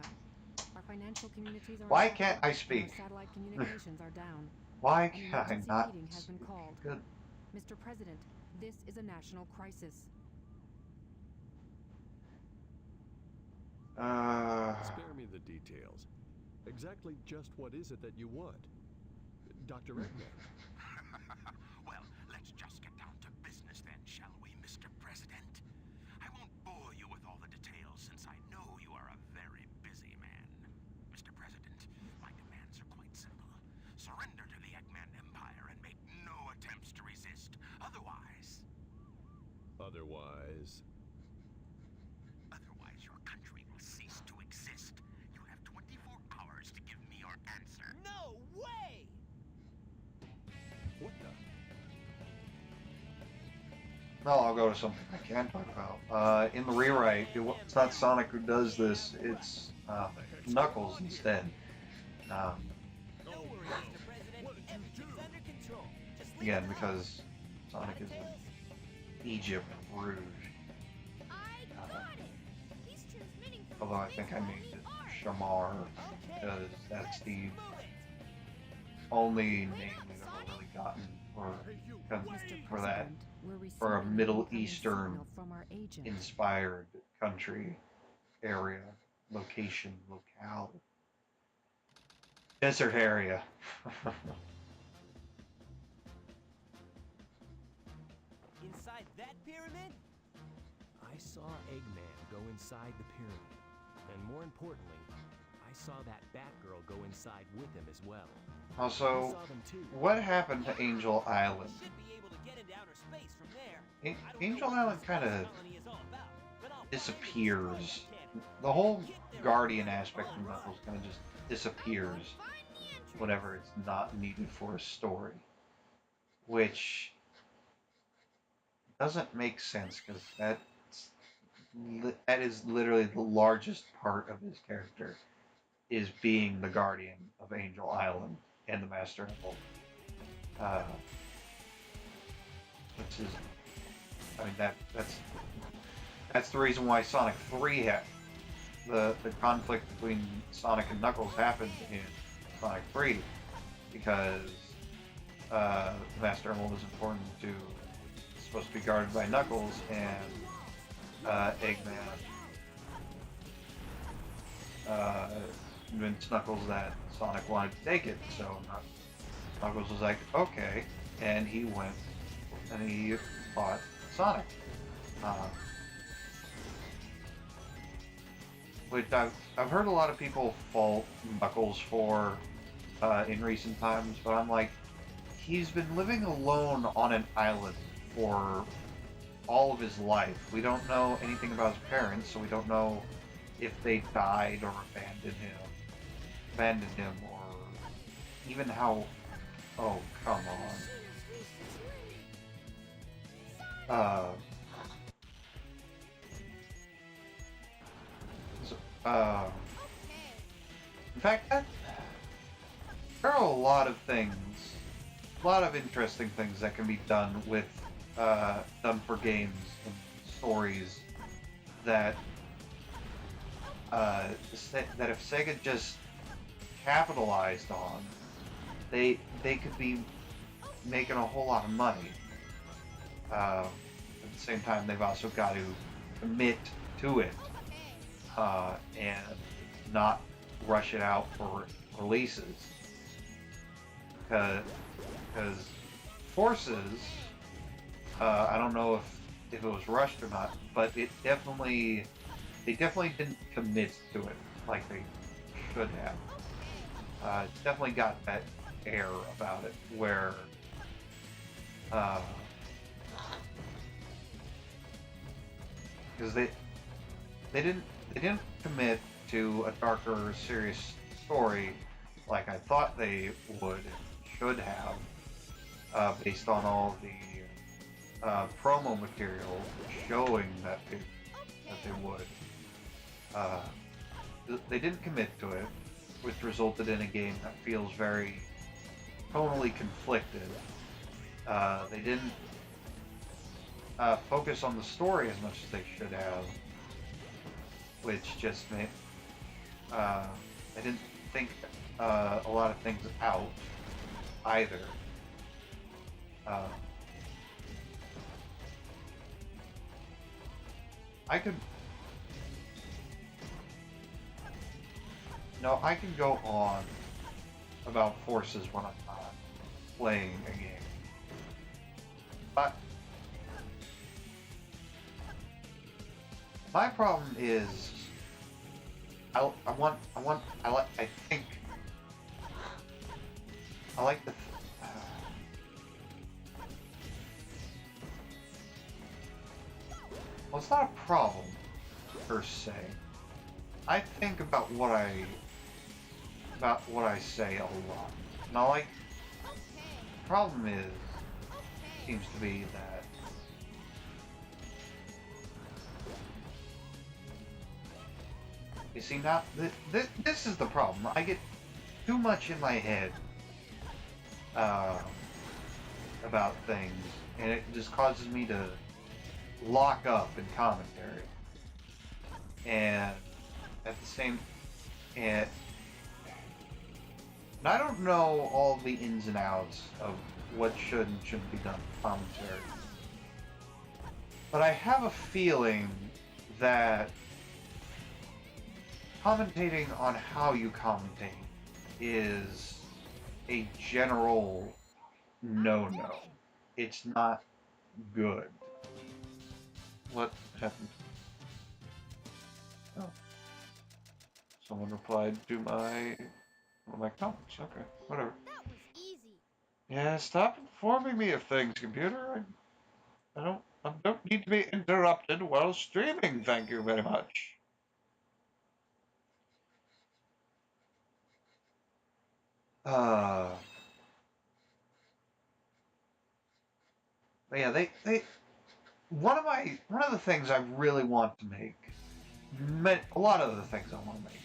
Our financial communities are Why affected, can't I and speak? our satellite communications are down. Why An can I emergency not meeting has been speak? called. Good. Mr. President, this is a national crisis. Spare me the details. Exactly just what is it that you want? Dr. Eggman. Well, let's just get down to business then, shall we, Mr. President? Otherwise, Otherwise, your country will cease to exist. You have 24 hours to give me your answer. No way! what the? Well, I'll go to something I can talk about. In the rewrite, it's not Sonic who does this, it's Knuckles instead. Don't worry, Mr. President. Everything's under control. Just leave Again, it because Sonic is in Egypt, Rouge. I got it. He's transmitting from Although I his think big I body named it arm. Shamar, because that's the only name we've ever really gotten for that, for a Middle Eastern from our agent. inspired country, area, location, locale, desert area. inside that pyramid? I saw Eggman go inside the pyramid. And more importantly, I saw that Batgirl go inside with him as well. I Also, saw them too. what happened to Angel Island? Should be able to get into outer space from there. I don't Angel know what Island this kind of colony is all about, but I'll find it disappears. if The whole Guardian aspect of Knuckles kind of just disappears Find the entrance. whenever it's not needed for a story, which doesn't make sense because that is literally the largest part of his character, is being the guardian of Angel Island and the Master Emerald. Which is, I mean, that's the reason why Sonic 3 had the conflict between Sonic and Knuckles happened in Sonic 3 because the Master Emerald was important to, supposed to be guarded by Knuckles, and Eggman convinced Knuckles that Sonic wanted to take it, so Knuckles was like, okay, and he went and he fought Sonic. Which I've heard a lot of people fault Knuckles for in recent times, but I'm like, he's been living alone on an island for all of his life. We don't know anything about his parents, so we don't know if they died or abandoned him, or even how. Oh, come on. In fact, there are a lot of things, a lot of interesting things that can be done with, done for games and stories that, that if Sega just capitalized on, they could be making a whole lot of money. At the same time, they've also got to commit to it and not rush it out for releases. Because Forces, I don't know if it was rushed or not, but they definitely didn't commit to it like they should have. It's definitely got that air about it where because they didn't commit to a darker, serious story like I thought they would and should have, based on all the promo material showing that they would. They didn't commit to it, which resulted in a game that feels very tonally conflicted. They didn't focus on the story as much as they should have, which just made I didn't think a lot of things out either. I can go on about Forces when I'm not playing a game, but my problem is I like the well, it's not a problem per se. I think about what I say a lot. Now, like, the problem seems to be that you see, now this is the problem. I get too much in my head about things, and it just causes me to lock up in commentary. And at the same, and I don't know all the ins and outs of what should and shouldn't be done in commentary, but I have a feeling that commentating on how you commentate is a general no-no. It's not good. What happened? Oh. Someone replied to one of my comments. Okay, whatever. That was easy. Yeah, stop informing me of things, computer. I don't need to be interrupted while streaming, thank you very much. But yeah, one of the things I really want to make, a lot of the things I want to make,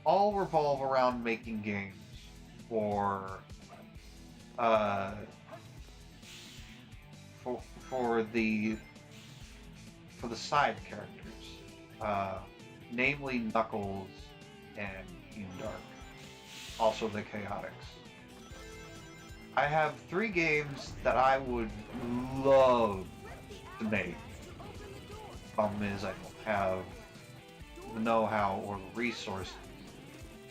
all revolve around making games for the side characters, namely Knuckles and Team Dark, also the Chaotix. I have 3 games that I would love to make. Problem is, I don't have the know-how or the resources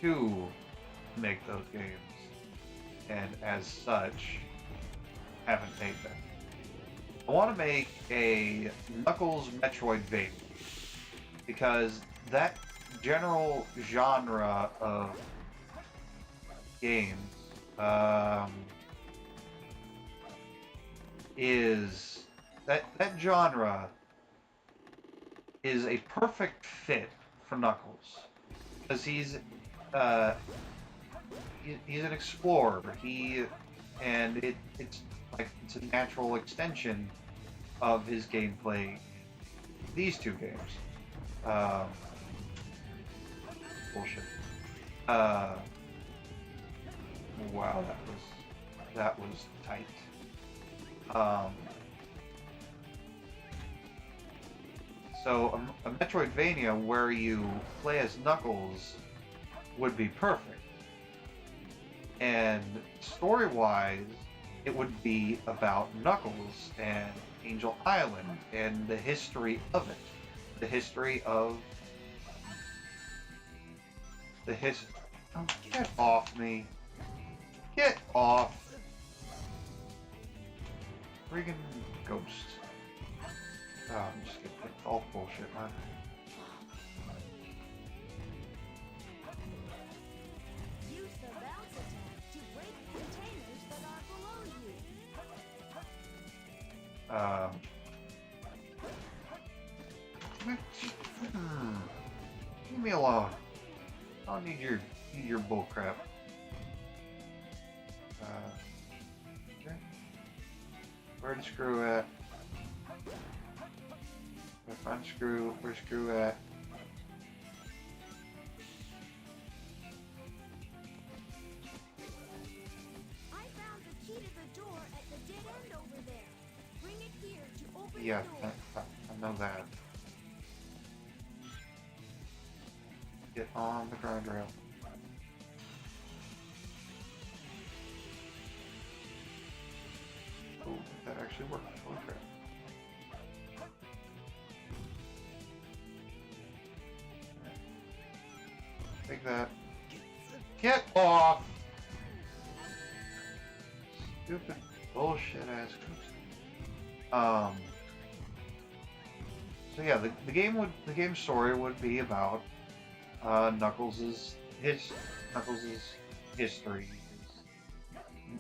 to make those games, and as such, haven't made them. I want to make a Knuckles Metroidvania, because that general genre of games is that genre is a perfect fit for Knuckles, because he's an explorer. It's a natural extension of his gameplay in these 2 games. Bullshit. Wow, that was tight. So a Metroidvania where you play as Knuckles would be perfect. And story-wise, it would be about Knuckles and Angel Island and the history of it. The history of... Oh, get off me. Get off. Friggin' ghost. Oh, I'm just getting all bullshit, man. Use the bounce attack to break containers that are below you. Leave me alone. I don't need your bullcrap. Okay. Where's Screw at? Find Screw. Where's Screw at? I found the key to the door at the dead end over there. Bring it here to open Yeah, the door. I know that. Get on the grind rail. Oh, that actually worked. Holy crap. Take that. Get off! Stupid bullshit ass cooks. So yeah, the game's story would be about Knuckles' history,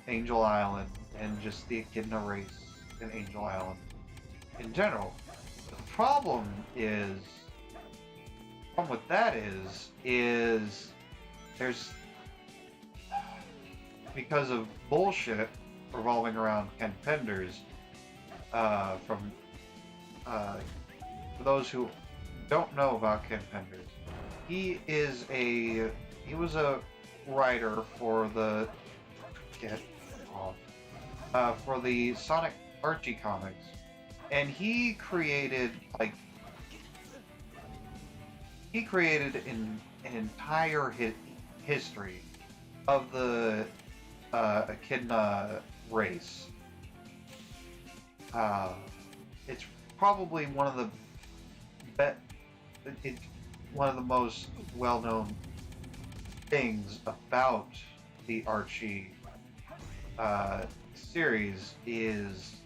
Angel Island, and just the echidna race in Angel Island in general. The problem with that is there's, because of bullshit revolving around Ken Penders, from for those who don't know about Ken Penders, he was a writer for the for the Sonic Archie comics, and he created an entire history of the Echidna race. It's probably one of the one of the most well-known things about the Archie series is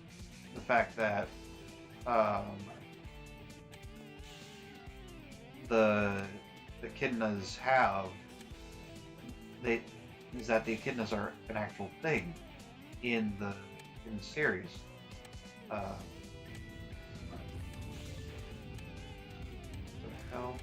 the fact that the Echidnas the Echidnas are an actual thing in the series. What the hell?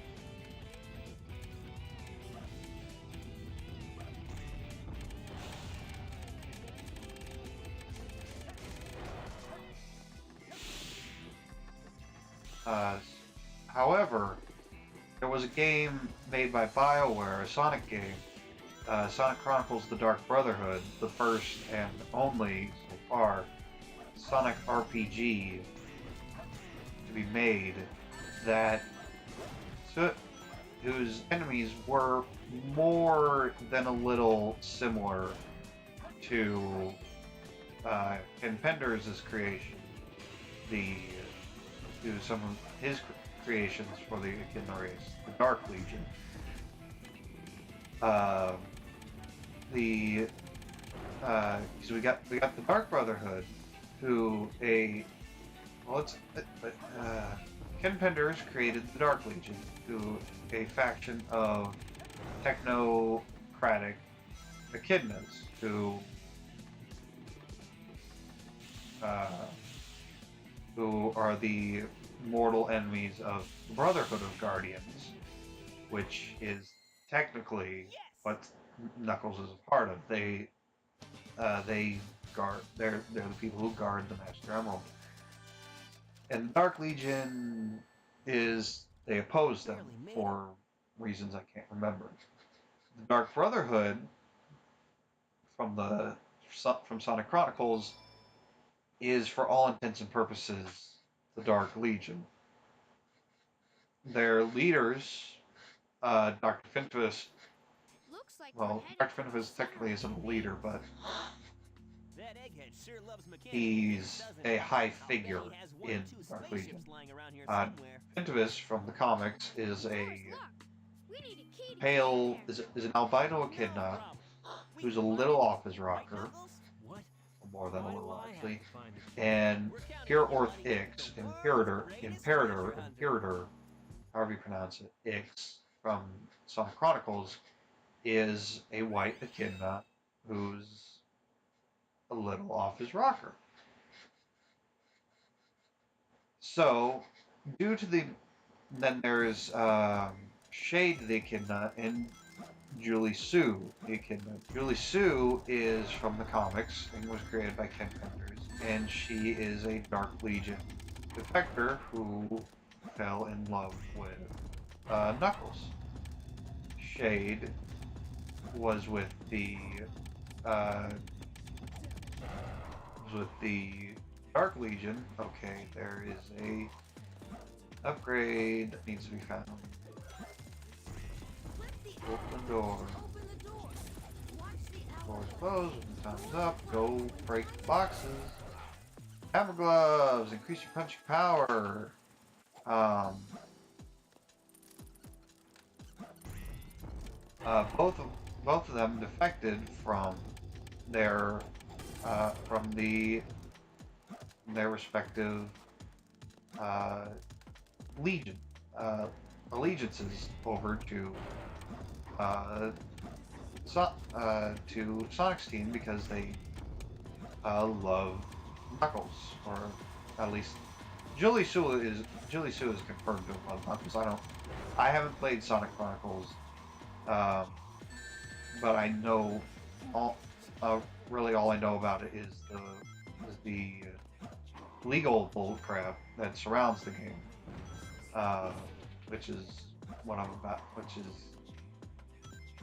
However, there was a game made by BioWare, a Sonic game, Sonic Chronicles: The Dark Brotherhood, the first and only, so far, Sonic RPG to be made, whose enemies were more than a little similar to Ken Penders' creation, to some of his creations for the Echidna race, the Dark Legion. So we got the Dark Brotherhood, who Ken Penders created the Dark Legion, who a faction of technocratic Echidnas who are the mortal enemies of the Brotherhood of Guardians, which is technically what Knuckles is a part of. They're the people who guard the Master Emerald. And Dark Legion they oppose them for reasons I can't remember. The Dark Brotherhood from Sonic Chronicles is, for all intents and purposes, the Dark Legion. Their leaders, Dr. Fintuous. Well, Dr. Fintuous technically isn't a leader, but he's a high figure in Dark Legion. Fintuous from the comics is an albino echidna who's a little off his rocker, more than a little actually, and Pure Orth Ix, Imperator, however you pronounce it, Ix from Sonic Chronicles, is a white echidna who's a little off his rocker. So, then there's Shade the Echidna and Julie Sue the Echidna. Julie Sue is from the comics and was created by Ken Penders, and she is a Dark Legion defector who fell in love with Knuckles. Shade was with the Dark Legion. Okay, there is a upgrade that needs to be found. Open the door. Door's closed. When time's up, go break the boxes. Hammer gloves, increase your punching power. Both of them defected from their respective allegiances over to Sonic's team because they love Knuckles, or at least Julie Sue is confirmed to have won because I haven't played Sonic Chronicles, but I know really all I know about it is the legal bullcrap that surrounds the game, which is what I'm about, which is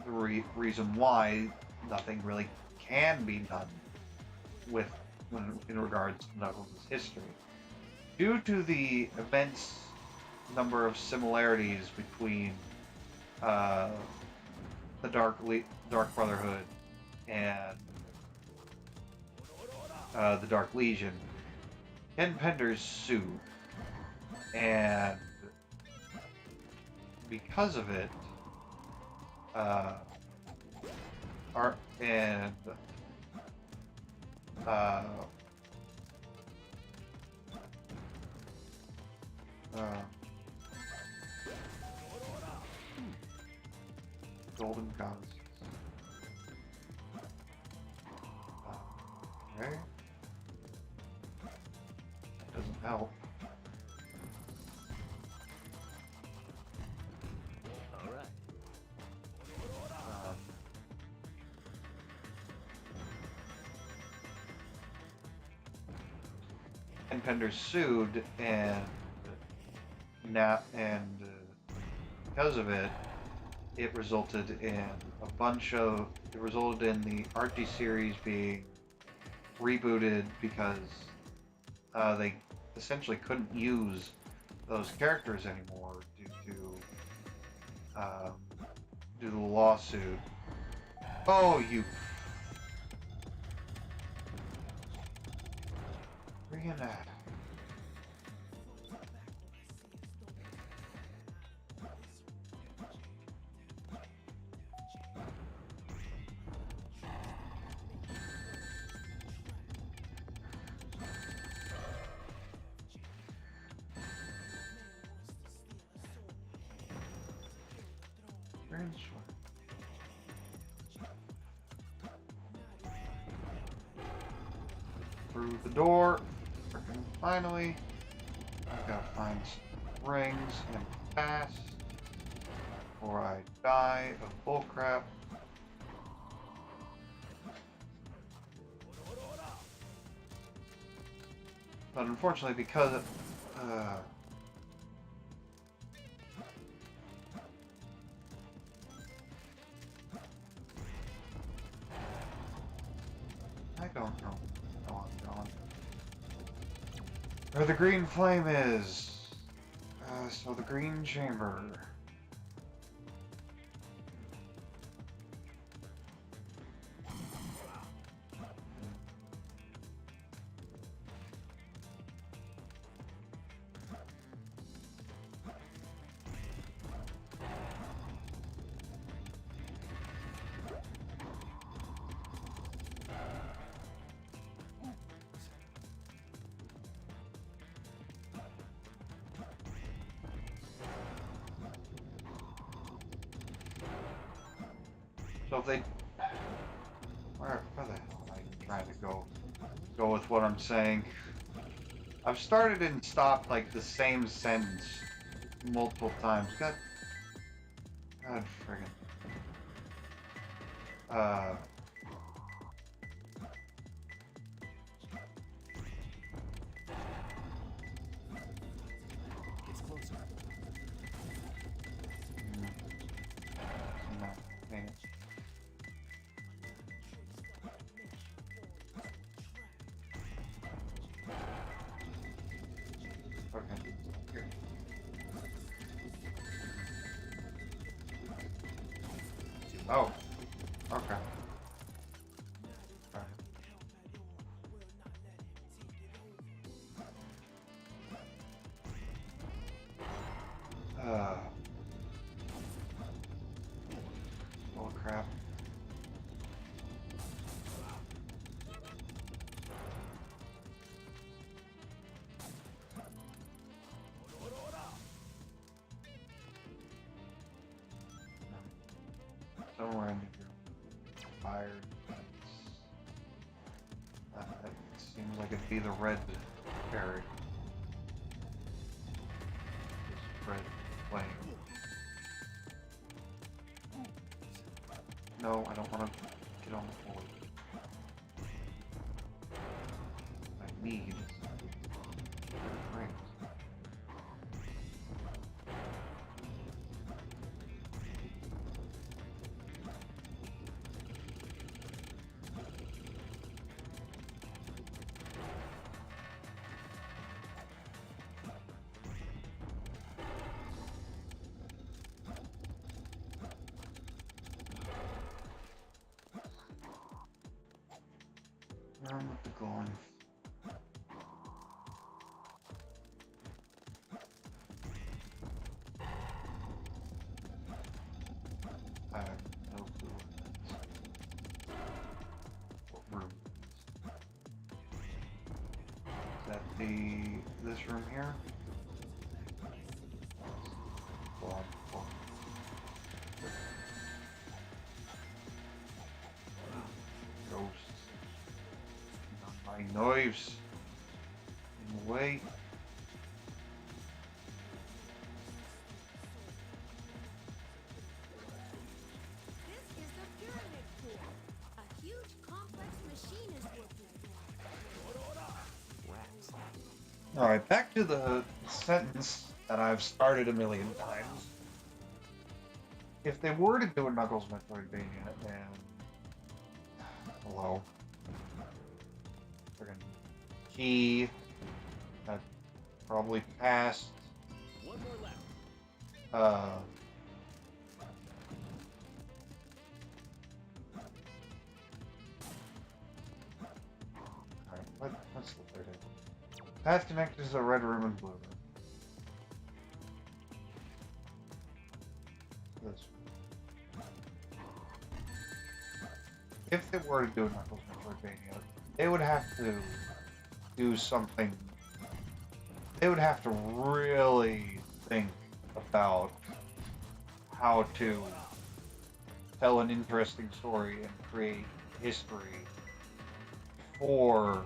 the reason why nothing really can be done in regards to Knuckles' history. Due to the immense number of similarities between the Dark Brotherhood and the Dark Legion, Ken Penders sued, and because of it, Golden Goddess. Okay. That doesn't help. All right. And Pender sued, and because of it, it resulted in the Archie series being rebooted because they essentially couldn't use those characters anymore due to the lawsuit. Oh, you friggin' that. Through the door. Freaking finally. I've got to find some rings and fast before I die of bullcrap. But unfortunately, because of, I don't know. Where the green flame is. So the green chamber. So if they, where the hell am I trying to go with what I'm saying? I've started and stopped like the same sentence multiple times. God friggin'. It's closer. No, dang it. Okay, here. Oh, okay. Oh crap. Somewhere in here. Fired. It seems like it'd be the red berry. red flame. No, I don't want to get on the board. I need rings. Where am I going? I have no clue what room is that this room here? Well, ghosts. My knives in the way. This is the pyramid core. A huge complex machine is working. Rats. Alright, back to the sentence that I've started a million times. If they were to do a Knuckles Metroidvania, and hello. Friggin' key that probably passed. One more left. Alright, what's the third one? Path connected to the red room and blue room. This one. If they were to do a Knuckles Metroidvania, they would have to do something. They would have to really think about how to tell an interesting story and create history for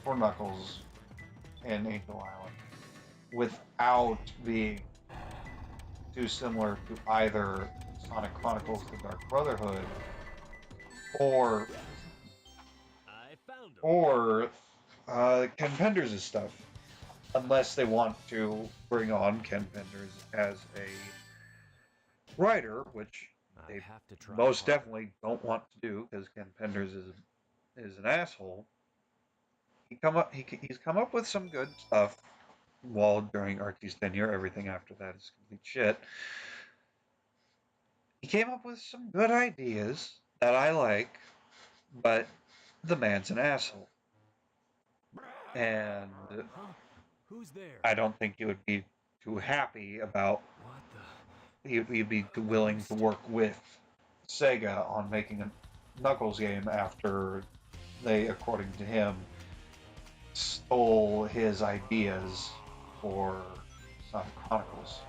Knuckles and Angel Island without being too similar to either Sonic Chronicles: The Dark Brotherhood or Ken Penders' stuff, unless they want to bring on Ken Penders as a writer, which they have to try most harder. definitely don't want to do because Ken Penders is an asshole. He's come up with some good stuff while during Archie's tenure. Everything after that is complete shit. He came up with some good ideas that I like, but the man's an asshole. And Huh? Who's there? I don't think he would be too happy about. What the? He'd be too willing to work with Sega on making a Knuckles game after they, according to him, stole his ideas for Sonic Chronicles.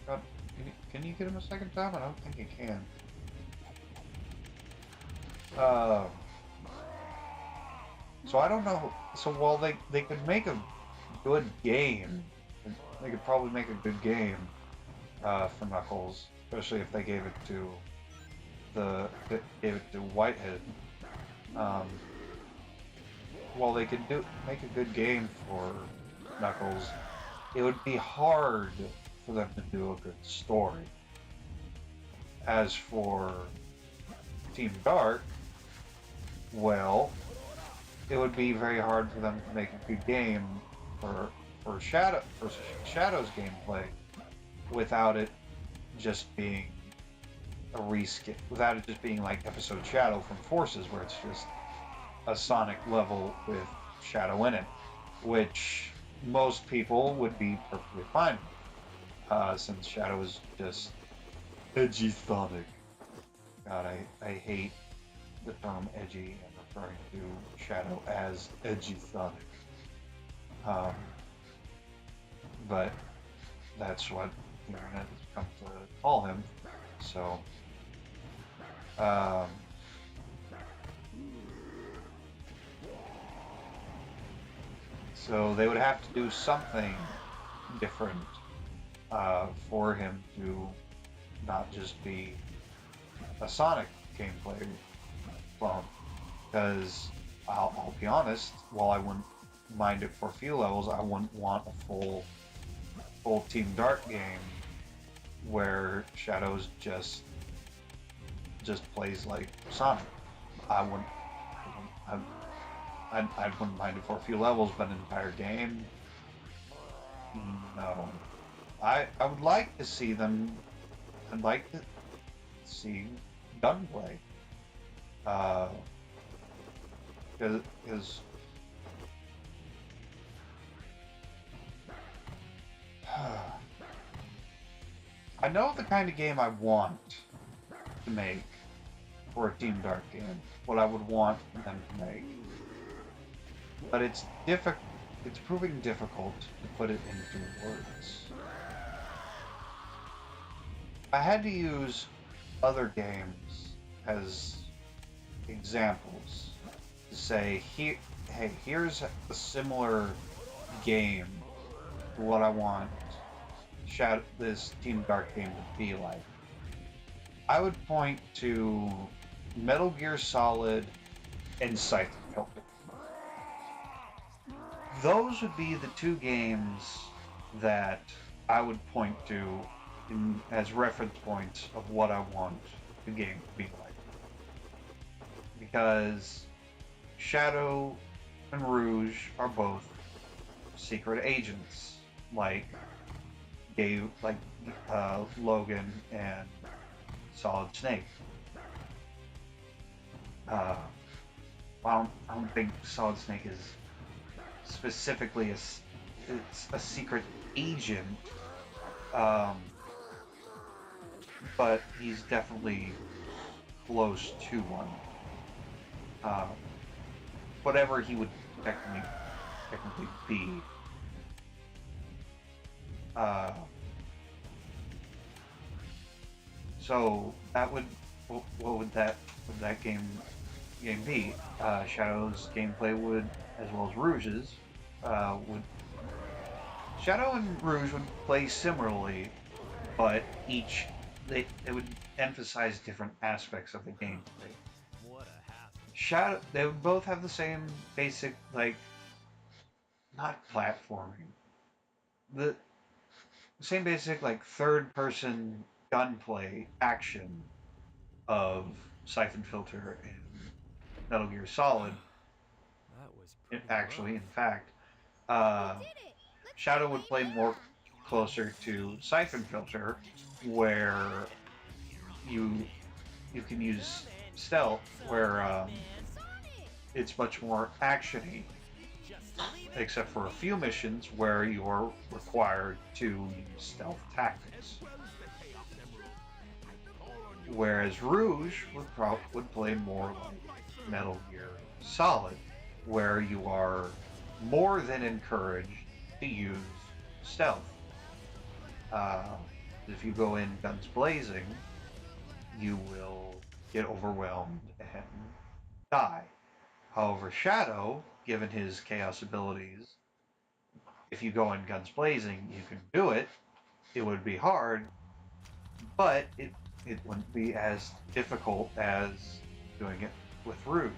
God, can you get him a second time? I don't think you can. So I don't know. So while they could make a good game, they could probably make a good game for Knuckles, especially if they gave it to Whitehead. While they could make a good game for Knuckles, it would be hard for them to do a good story. As for Team Dark, well, it would be very hard for them to make a good game for Shadow's gameplay without it just being a reskin, without it just being like Episode Shadow from Forces, where it's just a Sonic level with Shadow in it, which most people would be perfectly fine with, since Shadow is just edgy Sonic. God, I hate the term edgy and referring to Shadow as edgy Sonic. But that's what the internet has come to call him. So, so they would have to do something different for him to not just be a Sonic gameplay clone. Because I'll be honest, while I wouldn't mind it for a few levels, I wouldn't want a full Team Dark game where Shadows just plays like Sonic. I wouldn't mind it for a few levels, but an entire game, no. I would like to see them. I'd like to see gunplay. Because I know the kind of game I want to make for a Team Dark game, what I would want them to make. But it's proving difficult to put it into words. I had to use other games as examples to say, hey, here's a similar game to what I want this Team Dark game to be like. I would point to Metal Gear Solid and Siphon Filter. Those would be the two games that I would point to as reference points of what I want the game to be like. Because Shadow and Rouge are both secret agents, like Logan and Solid Snake. I don't think Solid Snake is specifically a secret agent, but he's definitely close to one. Whatever he would technically be. So that would, what would that game be? Shadow's gameplay would, as well as Rouge's, Shadow and Rouge would play similarly, but they would emphasize different aspects of the gameplay. Shadow, they would both have the same basic, not platforming, the same basic, third-person gunplay action of Siphon Filter and Metal Gear Solid. In fact, Shadow would play more closer to Siphon Filter, where you can use stealth, where it's much more action-y, except for a few missions where you're required to use stealth tactics. Whereas Rouge would play more like Metal Gear Solid, where you are more than encouraged to use stealth. If you go in guns blazing, you will get overwhelmed and die. However, Shadow, given his chaos abilities, if you go in guns blazing, you can do it. It would be hard, but it wouldn't be as difficult as doing it with Rouge.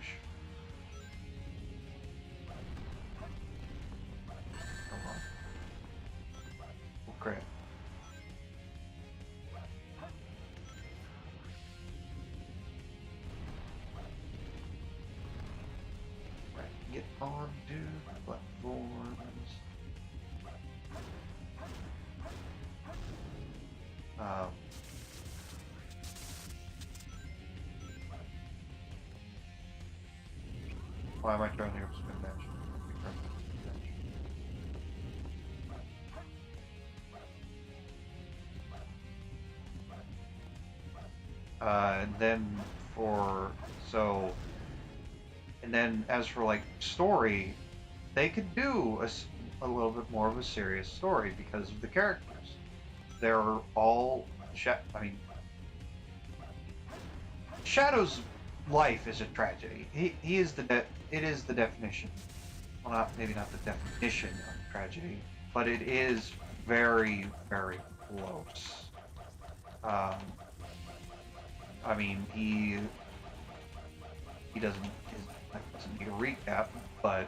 Come on. Oh, crap. Get on to the platforms. Why am I trying to spin dash? And then as for like story, they could do a little bit more of a serious story because of the characters. They're all Shadow's life is a tragedy. He is it is the definition. Well, maybe not the definition of tragedy, but it is very, very close. I mean, he doesn't need a recap, but